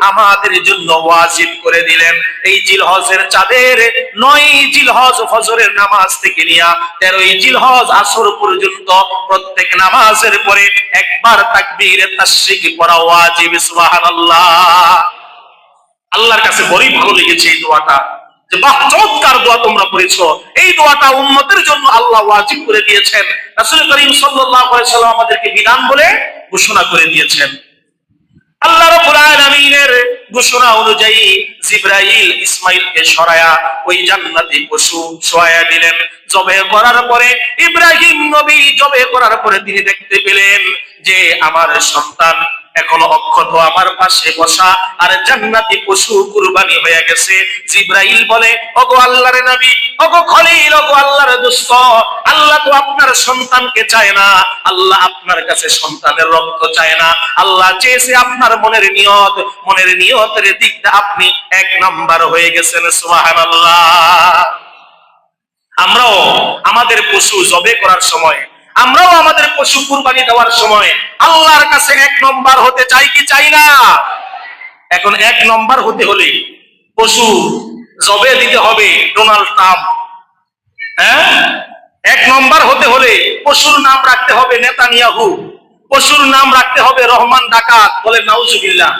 আমাদের জন্য ওয়াজিব করে দিলেন। এই জিলহজের চাঁদের 9 জিলহজ ফজরের নামাজ থেকে নিয়ে 13 জিলহজ আসর পর্যন্ত প্রত্যেক নামাজের পরে একবার তাকবীরে তাশরিক পড়া ওয়াজিব। সুবহানাল্লাহ। আল্লাহর কাছে বড়ই ভালো লেগেছে এই দোয়াটা, যে বাহ চমৎকার দোয়া তোমরা করেছো। এই দোয়াটা উম্মতের জন্য আল্লাহ ওয়াজিব করে দিয়েছেন। রাসূল করিম সাল্লাল্লাহু আলাইহি ওয়াসাল্লাম আমাদেরকে বিধান বলে ঘোষণা করে দিয়েছেন। আল্লাহ রাব্বুল আলামিনের ঘোষণা অনুযায়ী জিবরাইল ইসমাইলকে সরায়া ওই জান্নাতি পশু শোয়া দিলেন। জবে করার পরে ইব্রাহিম নবী জবে করার পরে তিনি দেখতে পেলেন যে আমার সন্তান এখনো অক্ষত আমার পাশে বসা, আর জান্নাতি পশু কুরবানি হয়ে গেছে। জিবরাইল বলে ওগো আল্লাহর নবী, ওগো খলিল, ওগো আল্লাহর দোস্ত, আল্লাহ তো আপনার সন্তানকে চায় না, আল্লাহ আপনার কাছে সন্তানের রক্ত চায় না, আল্লাহ চেয়েছে আপনার মনের নিয়ত। মনের নিয়তের দিকটা আপনি 1 নাম্বার হয়ে গেছেন। সুবহানাল্লাহ। আমরাও আমাদের পশু জবে করার সময়, আমরাও আমাদের পশু কুরবানি দেওয়ার সময় আল্লাহর কাছে 1 নম্বর হতে চাই কি চাই না? এখন 1 নম্বর হতে হলে পশু জবে দিতে হবে ডোনাল্ড ট্রাম্প। হ্যাঁ, 1 নম্বর হতে হলে পশুর নাম রাখতে হবে নেতানিয়াহু, পশুর নাম রাখতে হবে রহমান ডাকাত। বলে নাউজুবিল্লাহ।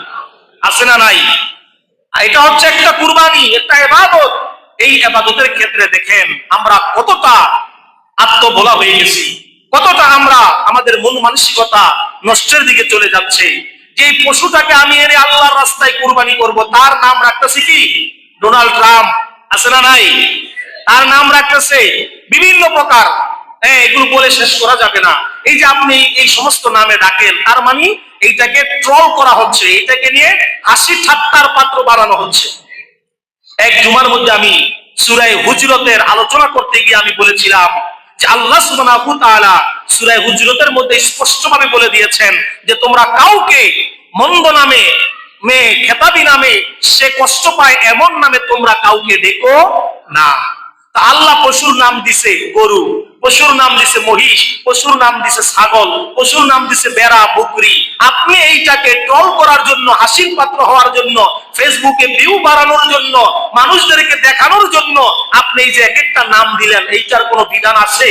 আছে না নাই? এটা হচ্ছে একটা কুরবানি, একটা ইবাদত। এই ইবাদতের ক্ষেত্রে দেখেন আমরা কতটা আত্মভোলা হয়ে গেছি, কতটা আমরা আমাদের মন মানসিকতা নষ্টের দিকে চলে যাচ্ছে। যে পশুটাকে আমি এনে আল্লাহর রাস্তায় কুরবানি করব, তার নাম রাখতেছি কি ডোনাল্ড ট্রাম্প। আছে না নাই? তার নাম রাখতেছে বিভিন্ন প্রকার। এগুলো বলে শেষ করা যাবে না। এই যে আপনি এই সমস্ত নামে ডাকেন, তার মানে এইটাকে ট্রল করা হচ্ছে, এটাকে নিয়ে হাসি ঠাট্টার পাত্র বানানো হচ্ছে। এক জুমার মধ্যে আমি সূরা হুজরাতের আলোচনা করতে গিয়ে আমি বলেছিলাম যে আল্লাহ সুবহানাহু ওয়া তাআলা সূরা হুজরাতের মধ্যে স্পষ্টভাবে বলে দিয়েছেন যে তোমরা কাউকে মন্দ নামে, খেতাবি নামে, সে কষ্ট পায় এমন নামে তোমরা কাউকে ডেকো না। তা আল্লাহ পশুর নাম দিছে গরু, পশুর নাম দিছে মহিষ, পশুর নাম দিছে ছাগল, পশুর নাম দিছে বেড়া, বকরি। আপনি এইটাকে ট্রল করার জন্য, হাসির পাত্র হওয়ার জন্য, ফেসবুকে ভিউ বাড়ানোর জন্য, মানুষদেরকে দেখানোর জন্য আপনি এই যে এক একটা নাম দিলেন, এইটার কোনো বিধান আছে?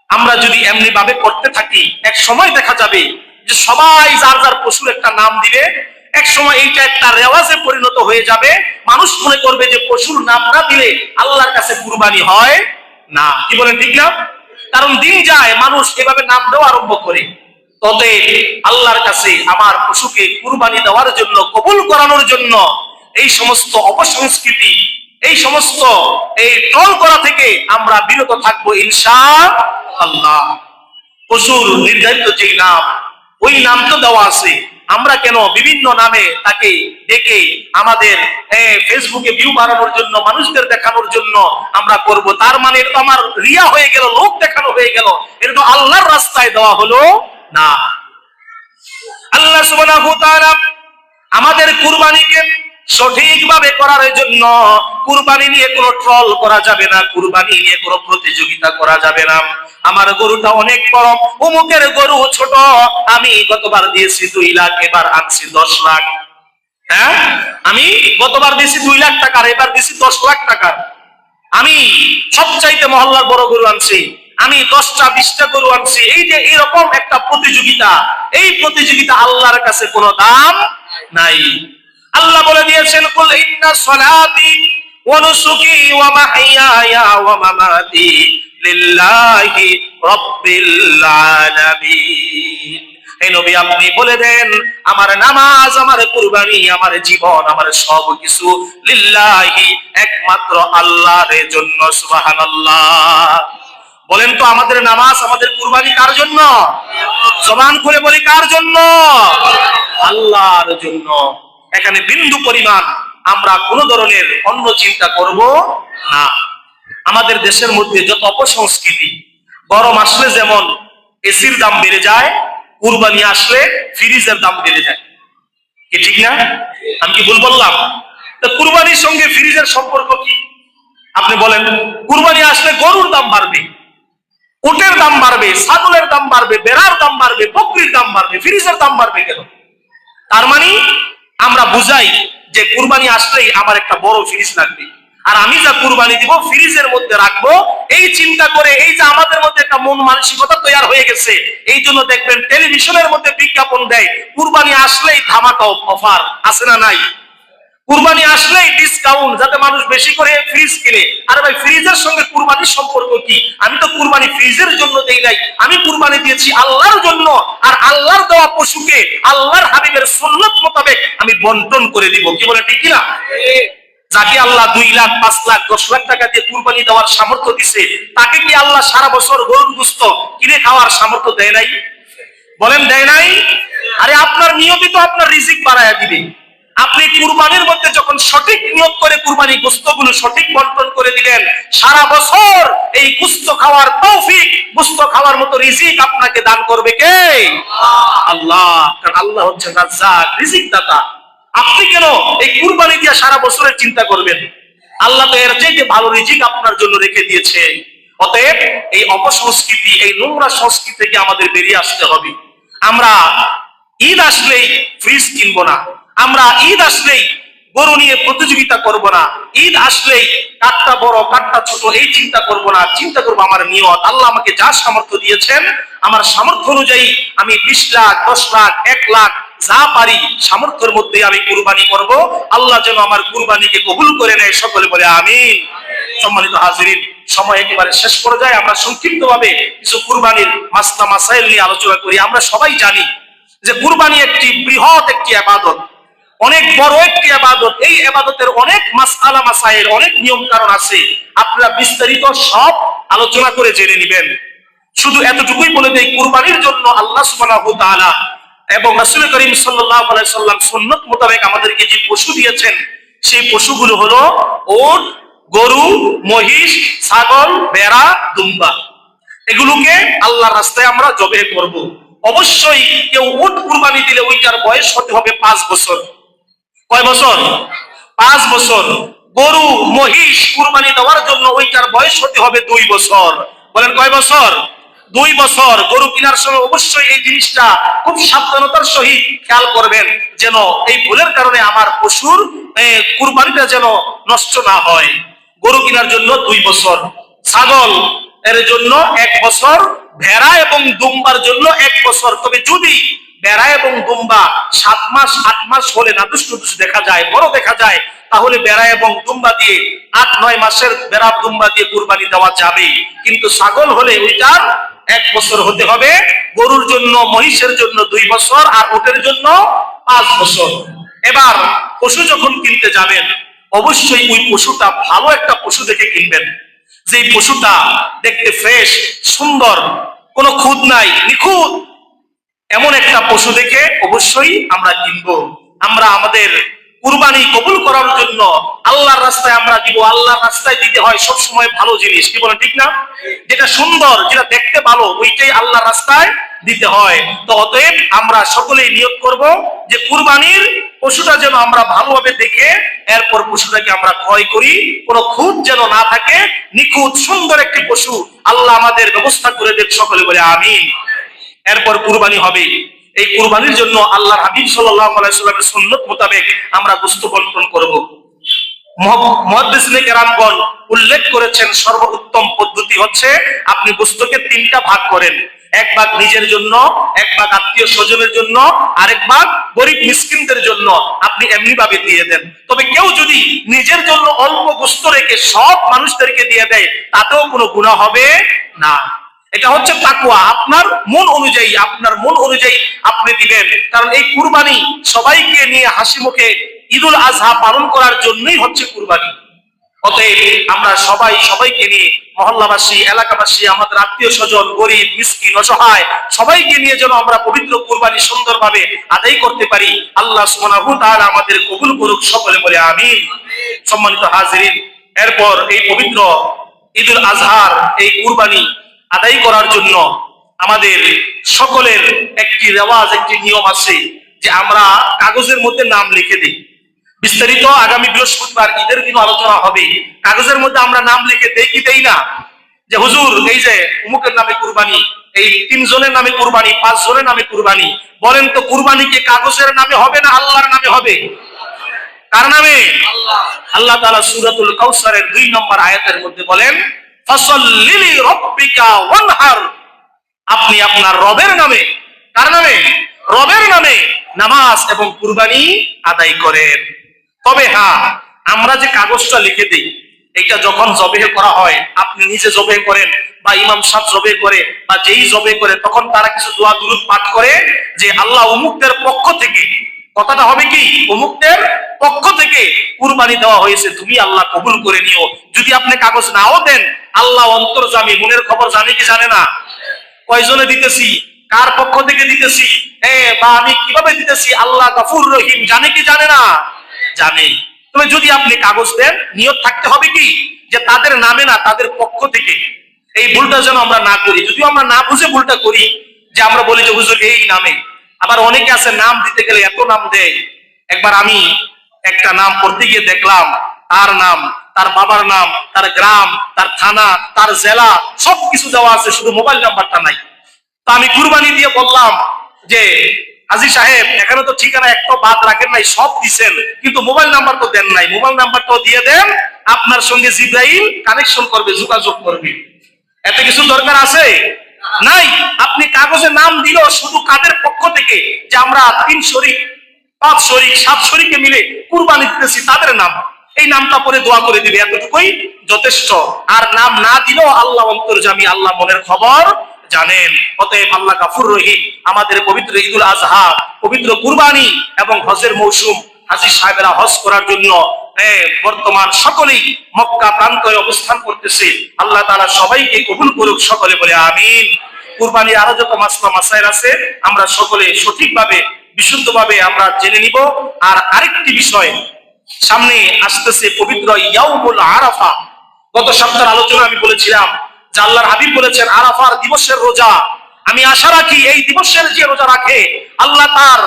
আমরা যদি এমনি ভাবে করতে থাকি, এক সময় দেখা যাবে যে সবাই যার যার পশুর একটা নাম দিবে। এক সময় এইটা একটা রেওয়াজে পরিণত হয়ে যাবে। মানুষ মনে করবে যে পশুর নাম না দিলে আল্লাহর কাছে কুরবানি হয় না। কি বলেন, ঠিক না? কারণ দিন যায় মানুষ এভাবে নাম দেওয়া আরম্ভ করে। তবে আল্লাহর কাছে আমার পশুকে কুরবানি দেওয়ার জন্য, কবুল করানোর জন্য এই সমস্ত অপসংস্কৃতি, এই সমস্ত এই ট্রল করা থেকে আমরা বিরত থাকবো ইনশাআল্লাহ। পশুর নির্ধারিত যে নাম, ওই নাম তো দেওয়া আছে, আমরা কেন বিভিন্ন নামে তাকে ডেকে আমাদের ফেসবুকে ভিউ বাড়ানোর জন্য, মানুষদের দেখানোর জন্য আমরা করব? তার মানে এটা তো আমার রিয়া হয়ে গেল, লোক দেখানো হয়ে গেল। এটা তো আল্লাহর রাস্তায় দেওয়া হলো না। আল্লাহ সুবহানাহু ওয়া তাআলা আমাদের কুরবানিকে সঠিকভাবে করার জন্য, কুরবানি নিয়ে কোনো ট্রল করা যাবে না, কুরবানি নিয়ে কোনো প্রতিযোগিতা করা যাবে না। আমার গরুটা অনেক বড়, অমুকের গরু ছোট, আমি গতবার দিয়েছি 2 লাখ, এবার আনছি 10 লাখ। হ্যাঁ, আমি গতবার দিয়েছি 2 লাখ টাকার, এবার দিয়েছি 10 লাখ টাকার। আমি সবচাইতে মহল্লার বড় গরু আনছি, আমি 10টা 20টা গরু আনছি। এই যে এরকম একটা প্রতিযোগিতা, এই প্রতিযোগিতা আল্লাহর কাছে কোনো দাম নাই। আল্লাহ বলে দিয়েছেন কুল ইন্না সলাতি ওয়া নুসুকি ওয়া মাহইয়ায়া ওয়া মামাতি লিল্লাহি রাব্বিল আলামিন। হে নবী, আপনি বলে দেন আমার নামাজ, আমার কুরবানি, আমার জীবন, আমার সবকিছু লিল্লাহি, একমাত্র আল্লাহর জন্য। সুবহানাল্লাহ। বলেন তো আমাদের নামাজ, আমাদের কুরবানি কার জন্য? জবান করে বলি কার জন্য? আল্লাহর জন্য। এখানে বিন্দু পরিমাণ আমরা কোন ধরনের অন্য চিন্তা করব না। আমাদের দেশের মধ্যে যত অপসংস্কৃতি, গরম আসলে যেমন এসির দাম বেড়ে যায়, কুরবানি আসলে ফ্রিজের দাম বেড়ে যায়, কি ঠিক না? আমি কি ভুল বললাম? তা কুরবানির সঙ্গে ফ্রিজের সম্পর্ক কি? আপনি বলেন। কুরবানি আসলে গরুর দাম বাড়বে, উটের দাম বাড়বে, ছাগলের দাম বাড়বে, বেড়ার দাম বাড়বে, বকরির দাম বাড়বে, ফ্রিজের দাম বাড়বে কেন? তার মানে আমরা বুঝাই যে কুরবানি আসলেই আমার একটা বড় ফ্রিজ লাগবে, আর আমি যা কুরবানি দিব ফ্রিজের মধ্যে রাখবো, এই চিন্তা করে এই যে আমাদের মধ্যে একটা মন মানসিকতা তৈরি হয়ে গেছে। এই জন্য দেখবেন টেলিভিশনের মধ্যে বিজ্ঞাপন দেয় কুরবানি আসলেই ধামাকা অফার, আছে না নাই? কুরবানি আসলেই ডিসকাউন্ট, যাতে মানুষ বেশি করে ফ্রিজ কিনে। আরে ভাই, ফ্রিজের সঙ্গে কুরবানির সম্পর্ক কি? আমি তো কুরবানি ফ্রিজের জন্য দেই নাই, আমি কুরবানি দিয়েছি আল্লাহর জন্য। আর আল্লাহর দেওয়া পশুকে আল্লাহর হাবিবের সুন্নাত মোতাবেক আমি বন্টন করে দিব। কি বলে ঠিক কিনা? যাকে আল্লাহ 2 লাখ, 5 লাখ, 10 লাখ টাকা দিয়ে কুরবানি দেওয়ার সামর্থ্য দিছে, তাকে কি আল্লাহ সারা বছর গরুর গোশত কিনে খাওয়ার সামর্থ্য দেয় নাই? বলেন দেয় নাই? আরে আপনার নিয়মিত আপনার রিজিক বাড়ায়া দিবে। আপনি কুরবানির মধ্যে যখন সঠিক নিয়ত করে কুরবানি গোশতগুলো সঠিক বন্টন করে দিলেন, সারা বছর এই গোশত খাওয়ার তৌফিক, গোশত খাওয়ার মতো রিজিক আপনাকে দান করবে কে? আল্লাহ। কারণ আল্লাহ হচ্ছেন রাজ্জাক, রিজিক দাতা। আপনি কেন এই কুরবানি দিয়ে সারা বছরের চিন্তা করবেন? আল্লাহ তো এর চাইতে ভালো রিজিক আপনার জন্য রেখে দিয়েছে। অতএব এই অপসংস্কৃতি, এই নোংরা সংস্কৃতি থেকে আমাদের বেরিয়ে আসতে হবে। আমরা ঈদ আসলেই ফ্রিজ কিনবো না, আমরা ঈদ আসলেই গরু নিয়ে প্রতিযোগিতা করব না, ঈদ আসলেই কাঠটা বড় কাঠটা ছোট এই চিন্তা করব না। চিন্তা করবো আমার নিয়ত, আল্লাহ আমাকে যা সামর্থ্য দিয়েছেন, আমার সামর্থ্য অনুযায়ী আমি 20 লাখ, 10 লাখ, 1 লাখ যা পারি সামর্থ্যের মধ্যে আমি কুরবানি করব। আল্লাহ যেন আমার কুরবানিকে কবুল করে নেয়, সকলে বলে আমিন। সম্মানিত হাজিরিন, সময় একেবারে শেষ পর্যায়ে, আমরা সংক্ষিপ্তভাবে কিছু কুরবানির মাসলা মাসাইল নিয়ে আলোচনা করি। আমরা সবাই জানি যে কুরবানি একটি বৃহৎ একটি ইবাদত, অনেক বড় একটি ইবাদত। এই ইবাদতের অনেক মাসআলা মাসাইল, অনেক নিয়ম কারণ আছে। আপনারা বিস্তারিত সব আলোচনা করে জেনে নেবেন। শুধু এতটুকুই বলে দেই, কুরবানির জন্য আল্লাহ সুবহানাহু ওয়া তাআলা এবং রাসূল করিম সাল্লাল্লাহু আলাইহি সাল্লাম সুন্নাত মোতাবেক আমাদেরকে যে পশু দিয়েছেন, সেই পশুগুলো হলো উট, গরু, মহিষ, ছাগল, ভেড়া, দুম্বা। এগুলোকে আল্লাহর রাস্তায় আমরা জবে করব। অবশ্যই কেউ উট কুরবানি দিলে ওইটার বয়স হতে হবে 5 বছর। কয় বছর? 5 বছর। গরু, মহিষ কুরবানি দেওয়ার জন্য ওইটার বয়স হতে হবে 2 বছর। বলেন কয় বছর? 2 বছর। গরু কেনার সময় অবশ্যই এই জিনিসটা খুব সাবধানতার সহিত খেয়াল করবেন, যেন এই ভুলের কারণে আমার পশুর কুরবানিটা যেন নষ্ট না হয়। গরু কেনার জন্য 2 বছর, ছাগল এর জন্য 1 বছর, ভেড়া এবং দুম্বার জন্য 1 বছর। তবে যদি ভেড়া এবং দুম্বা 7 মাস 8 মাস হলে না দুষ্টু দেখা যায়, বড় দেখা যায়, তাহলে ভেড়া এবং দুম্বা দিয়ে 8-9 মাসের ভেড়া দুম্বা দিয়ে কুরবানি দেওয়া যাবে। কিন্তু ছাগল হলে ওইটার 1 বছর হতে হবে। গরুর জন্য, মহিষের জন্য 2 বছর, আর উটের জন্য 5 বছর। এবার পশু যখন কিনতে যাবেন, অবশ্যই ওই পশুটা ভালো একটা পশু দেখে কিনবেন, যে পশুটা দেখতে ফ্রেশ, সুন্দর, কোনো খুঁত নাই, নিখুঁত, এমন একটা পশু দেখে অবশ্যই আমরা কিনবো। আমরা আমাদের কুরবানি কবুল করার জন্য আল্লাহর রাস্তায় আমরা দিব। আল্লাহর রাস্তায় দিতে হয় সব সময় ভালো জিনিস, কি বলেন ঠিক না? যেটা সুন্দর, যেটা দেখতে ভালো, ওইটাই আল্লাহর রাস্তায় দিতে হয়। তো অতএব আমরা সকলেই নিয়ত করব যে কুরবানির পশুটা যেন আমরা ভালোভাবে দেখে এরপর পশুটাকে আমরা ক্রয় করি, কোনো খুঁত যেন না থাকে, নিখুঁত সুন্দর একটি পশু আল্লাহ আমাদের ব্যবস্থা করে দেন, সকলে বলে আমিন। এরপর কুরবানি হবে। এই কুরবানির জন্য আল্লাহর হাবিব সাল্লাল্লাহু আলাইহি সাল্লামের সুন্নাত মোতাবেক আমরা গোশত বন্টন করব। মুহাদ্দিসিনে কেরামগণ উল্লেখ করেছেন সর্বোত্তম পদ্ধতি হচ্ছে আপনি গোশতকে 3টা ভাগ করেন। এক ভাগ নিজের জন্য, এক ভাগ আত্মীয় স্বজনের জন্য, আরেক ভাগ গরিব মিসকিনদের জন্য আপনি এমনি ভাবে দিয়ে দেন। তবে কেউ যদি নিজের জন্য অল্প গোস্ত রেখে সব মানুষদেরকে দিয়ে দেয় তাতেও কোনো গুনাহ হবে না। এটা হচ্ছে তাকওয়া। আপনার মন অনুযায়ী আপনি দিবেন। কারণ এই কুরবানি সবাইকে নিয়ে হাসি মুখে ঈদুল আজহা পালন করার জন্যই হচ্ছে কুরবানি। অতএব আমরা সবাইকে নিয়ে, মহল্লাবাসী, এলাকাবাসী, আমাদের আত্মীয় স্বজন, গরিব মিসকিন অসহায় সবাইকে নিয়ে যেন আমরা পবিত্র কুরবানি সুন্দরভাবে আদায় করতে পারি। আল্লাহ সুবহানাহু ওয়া তাআলা আমাদের কবুল করুক, সকলে বলে আমিন। সম্মানিত হাজিরিন, এরপর এই পবিত্র ঈদুল আজহার এই কুরবানি আদায় করার জন্য আমাদের সকলের একটি রেওয়াজ, একটি নিয়ম আছে যে আমরা কাগজের মধ্যে নাম লিখে দিই। বিস্তারিত আগামী বৃহস্পতিবার ঈদের দিন আলোচনা হবে। কাগজের মধ্যে আমরা নাম লিখে দেই কি দেই না? যে হুজুর এই যে অমুকের নামে কুরবানি, এই 3 জনের নামে কুরবানি, 5 জনের নামে কুরবানি। বলেন তো কুরবানি কি কাগজের নামে হবে না আল্লাহর নামে হবে? কার নামে? আল্লাহ তাআলা সূরাতুল কাউসারের 2 নম্বর আয়াতের মধ্যে বলেন, ফাসাল্লি লিরাব্বিকা ওয়ানহার। আপনি আপনার রবের নামে, কার নামে? রবের নামে নামাজ এবং কুরবানি আদায় করেন। তবে হ্যাঁ, আমরা যে কাগজটা লিখে দিই এটা যখন জবেহ করা হয়, আপনি নিজে জবেহ করেন বা ইমাম সাহেব জবেহ করে বা যেই জবেহ করে, তখন তারা কিছু দোয়া দুরূদ পাঠ করে যে আল্লাহ অমুকদের পক্ষ থেকে, কথাটা হবে কি, অমুকদের পক্ষ থেকে কুরবানি দেওয়া হয়েছে, তুমি আল্লাহ কবুল করে নিও। যদি আপনি কাগজ নাও দেন, আল্লাহ অন্তর্যামী, মনের খবর জানে কি জানে না? কয়জনে দিতেছি, কার পক্ষ থেকে দিতেছি, বা আমি কিভাবে দিতেছি, আল্লাহ গফুর রহিম জানে কি জানে না? জানে। তবে যদি আপনি কাগজ দেন, নিয়ত থাকতে হবে কি যে তাদের নামে না, তাদের পক্ষ থেকে। এই ভুলটা যেন আমরা না করি। যদিও আমরা না বুঝে ভুলটা করি, যে আমরা বলি যে হুজুর এই নামে। আবার অনেকে আছে নাম দিতে গেলে এত নাম দেয়। একবার আমি একটা নাম পড়তে গিয়ে দেখলাম তার নাম, তার বাবার নাম, তার গ্রাম, তার থানা, তার জেলা সবকিছু দেওয়া আছে, শুধু মোবাইল নাম্বারটা নাই। তো আমি কুরবানি দিয়ে বললাম যে হাজী সাহেব, এখানে তো ঠিকানা একটা বাদ রাখেন নাই, সব দিছেন, কিন্তু মোবাইল নাম্বার তো দেন নাই। মোবাইল নাম্বারটাও দিয়ে দেন, আপনার সঙ্গে জিব্রাইল কানেকশন করবে, যোগাযোগ করবে। এত কিছু দরকার আছে নাই। আপনি কাগজে নাম দিল শুধু কাদের পক্ষ থেকে, যে আমরা 3 শরীক, 5 শরীক, 7 শরীকে মিলে কুরবানি দিতেছি, তাদের নাম, এই নামটা পরে দোয়া করে দিবে, এতটুকুই যথেষ্ট। আর নাম না দিলেও আল্লাহ অন্তর্যামী, আল্লাহ মনের খবর জানেন। অতএব আল্লাহ গফুর রহিম আমাদের পবিত্র ঈদুল আজহা, পবিত্র কুরবানি এবং হজের মৌসুম, হাজী সাহেবেরা হজ করার জন্য বর্তমান সকলেই মক্কা প্রান্তরে অবস্থান করতেছে। আল্লাহ তাআলা সবাইকে কবুল করুক, সকলে বলে আমিন। কুরবানির আরো যত মাসলা মাসাইল আছে আমরা সকলে সঠিকভাবে, বিশুদ্ধভাবে আমরা জেনে নিব। আর আরেকটি বিষয়, সামনে আসতেছে পবিত্র ইয়াউমুল আরাফা। গত সপ্তাহের আলোচনা আমি বলেছিলাম যে আল্লাহর হাবিব বলেছেন আরাফার দিবসের রোজা। আমি আশা রাখি এই দিবসের যে রোজা রাখে, আল্লাহ তার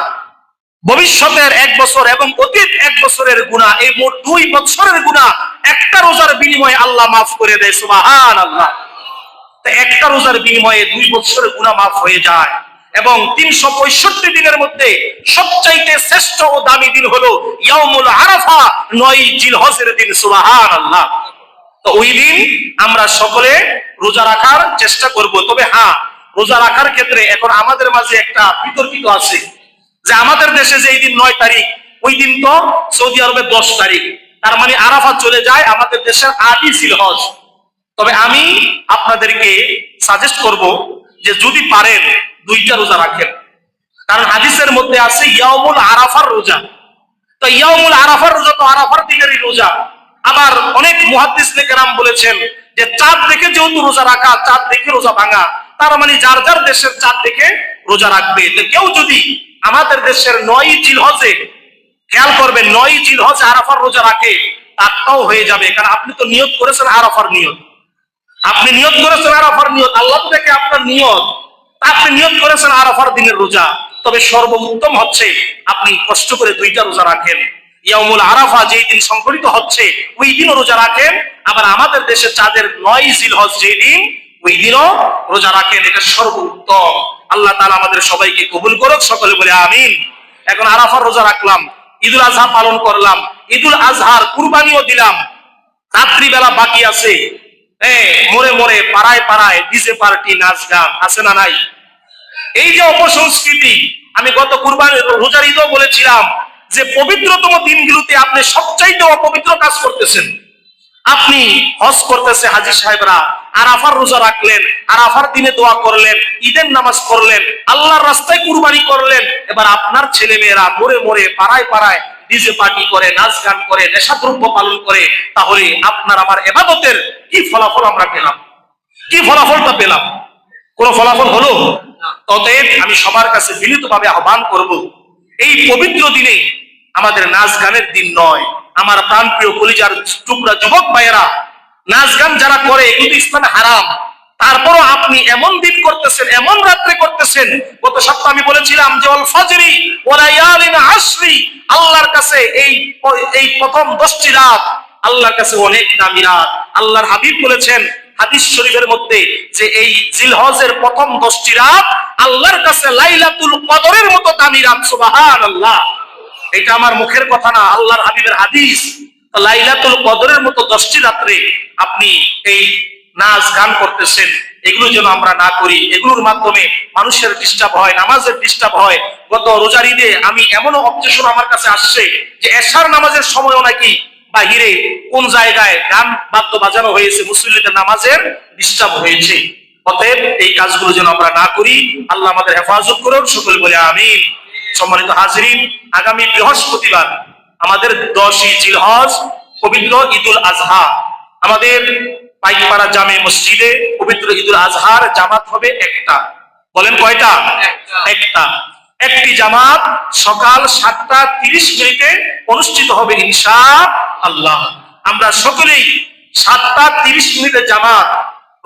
ভবিষ্যতের 1 বছর এবং অতীত 1 বছরের গুনাহ, এই মোট 2 বছরের গুনাহ একটা রোজার বিনিময়ে আল্লাহ মাফ করে দেয়। সুবহানাল্লাহ। তো একটা রোজার বিনিময়ে 2 বছরের গুনাহ মাফ হয়ে যায়। এবং 365 দিনের মধ্যে সবচাইতে শ্রেষ্ঠ ও দামি দিন হলো ইয়াউমুল আরাফা, 9 জিলহজের দিন। সুবহানাল্লাহ। তো ওই দিন আমরা সকলে রোজা রাখার চেষ্টা করব। তবে হ্যাঁ, রোজা রাখার ক্ষেত্রে এখন আমাদের মাঝে একটা বিতর্কিত আছে যে আমাদের দেশে যে এই দিন 9 তারিখ, ওই দিন তো সৌদি আরবে 10 তারিখ, তার মানে আরাফাত চলে যায় আমাদের দেশের 8ই জিলহজ। তবে আমি আপনাদেরকে সাজেস্ট করব যে যদি পারেন 2টা রোজা রাখেন, কারণ হাদিসের মধ্যে আছে ইয়াউমুল আরাফার রোজা। তো ইয়াউমুল আরাফার রোজা তো আরাফার দিনেরই রোজা। আবার অনেক মুহাদ্দিস নেকেরাম বলেছেন যে চাঁদ দেখে যেহেতু রোজা রাখা, চাঁদ দেখে রোজা ভাঙা, তার মানে যার যার দেশের চাঁদ দেখে রোজা রাখবে। তো কেউ যদি আমাদের দেশের 9ই জিলহজে, খেয়াল করবেন, 9ই জিলহজে আরাফার রোজা রাখে, তারটাও হয়ে যাবে। কারণ আপনি তো নিয়ত করেছেন আরাফার নিয়ত, আপনি নিয়ত করেছেন আরাফার নিয়ত, আল্লাহ থেকে আপনার নিয়ত, আপনি নিয়ত করেছেন আরাফার দিনের রোজা। তবে সর্বোত্তম হচ্ছে আপনি কষ্ট করে 2টা রোজা রাখেন। ইয়াউমুল আরাফা যেই দিন সংঘটিত হচ্ছে ওই দিনও রোজা রাখেন। আবার আমাদের দেশে চাঁদের 9ই জিলহজ যেই দিন, ওই দিনও রোজা রাখেন। এটা সর্বোত্তম। আল্লাহ তাআলা আমাদের সবাইকে কবুল করুক, সকলে বলে আমিন। এখন আরাফার রোজা রাখলাম, ঈদুল আজহা পালন করলাম, ঈদুল আজহার কুরবানিও দিলাম, রাত্রিবেলা বাকি আছে, মোড়ে মোড়ে পাড়ায় পাড়ায় ডিজে পার্টি নাচ গান আছে না নাই? এই যে অপসংস্কৃতি, আমি গত কুরবানি রোজার ঈদও বলেছিলাম যে পবিত্রতম দিনগুলোতে আপনি সবচাইতে অপবিত্র কাজ করতেছেন। আপনি হজ করতেছে হাজী সাহেবরা, আরাফার রোজা রাখলেন, আরাফার দিনে দোয়া করলেন, ঈদের নামাজ করলেন, আল্লাহর রাস্তায় কুরবানি করলেন। এবার আপনার ছেলে মেয়েরা মোড়ে মোড়ে পাড়ায় পাড়ায় ডিজে পার্টি করে, নাচ গান করে, নেশাদ্রব্য পালন করে, তাহলে আপনার আমার ইবাদতের কি ফলাফল আমরা পেলাম? কি ফলাফলটা পেলাম? কোন ফলাফল হলো? অতএব আমি সবার কাছে বিনীতভাবে আহ্বান করব, এই পবিত্র দিনে আমাদের নাচ গানের দিন নয়। আমার প্রাণপ্রিয় কলিজার টুকরা যুবক ভাইয়েরা, নাচ গান যারা করে এগুলো ইসলামে হারাম। তারপরও আপনি এমন দিন করতেছেন, এমন রাত্রে করতেছেন। গত সপ্তাহে আমি বলেছিলাম যে অল ফজরি ওয়া লায়ালিন আশরি, আল্লাহর কাছে এই প্রথম 10টি রাত আল্লাহর কাছে অনেক দামি রাত। আল্লাহর হাবিব বলেছেন হাদিস শরীফের মধ্যে যে এই জিলহজের প্রথম 10টি রাত আল্লাহর কাছে লাইলাতুল কদরের মতো দামি রাত। সুবহানাল্লাহ, এটা আমার মুখের কথা না, আল্লাহর হাবিবের হাদিস। লাইলাতুল কদরের মতো 10টি রাত্রে আপনি এই নাচ গান করতেছেন, এগুলো যেন আমরা না করি। এগুলোর মাধ্যমে মানুষের ডিস্টার্ব হয়, নামাজের ডিস্টার্ব হয়। গত রোজার ঈদে আমি এমনও অবজেকশন আমার কাছে আসছে যে এশার নামাজের সময়ও নাকি বাহিরে কোন জায়গায় গান বাদ্য বাজানো হয়েছে, মুসল্লিদের নামাজের ডিস্টার্ব হয়েছে। অতএব এই কাজগুলো যেন আমরা না করি। আল্লাহ আমাদের হেফাজত করুন, সকলে বলে আমিন। সম্মানিত হাজিরিন, আগামী বৃহস্পতিবার আমাদের 10ই জিলহজ পবিত্র ঈদুল আজহা। আমাদের পাইকপাড়া জামে মসজিদে পবিত্র ঈদুল আজহার জামাত হবে একটা। বলেন কয়টা? একটা। একটি জামাত সকাল 7টা 30 অনুষ্ঠিত হবে ইনশাআল্লাহ। আমরা সকলেই 7টা 30 জামাত।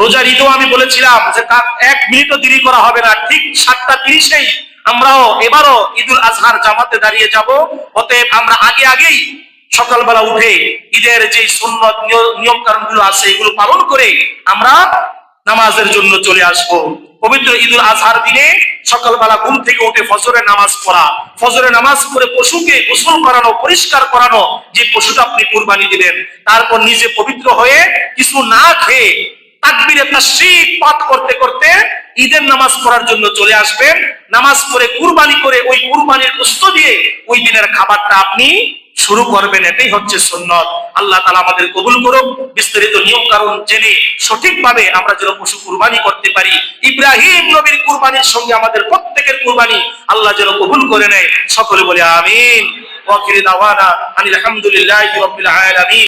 রোজার ঈদও আমি বলেছিলাম যে 1 মিনিটও দেরি করা হবে না, ঠিক 7টা 30 আমরাও এবারও ঈদুল আজহার জামাতে দাঁড়িয়ে যাব। অতএব আমরা আগেই সকালবেলা উঠে ঈদের যে সুন্নত নিয়ম কানুন গুলো আছে এগুলো পালন করে আমরা নামাজের জন্য চলে আসব। পবিত্র ঈদুল আজহার দিনে সকালবেলা ঘুম থেকে উঠে ফজরের নামাজ পড়া, ফজরের নামাজ পড়ে পশুকে গোসল করানো, পরিষ্কার করানো, যে পশুটা আপনি কুরবানি দিবেন, তারপর নিজে পবিত্র হয়ে কিছু না খেয়ে তাকবীরে তাশরিক পাঠ করতে করতে ঈদের নামাজ পড়ার জন্য চলে আসবেন। নামাজ পড়ে কুরবানি করে ওই কুরবানির গোশত দিয়ে ওই দিনের খাবারটা আপনি শুরু করবেন। এটাই হচ্ছে সুন্নত। আল্লাহ তাআলা আমাদের কবুল করুক। বিস্তারিত নিয়ম কানুন জেনে সঠিকভাবে আমরা যেন পশু কুরবানি করতে পারি। ইব্রাহিম নবীর কুরবানির সঙ্গে আমাদের প্রত্যেকের কুরবানি আল্লাহ যেন কবুল করে নেয়। সকলে বলে আমিন। ওয়া আখিরু দাওয়ানা আনিল হামদুলিল্লাহি রাব্বিল আলামিন।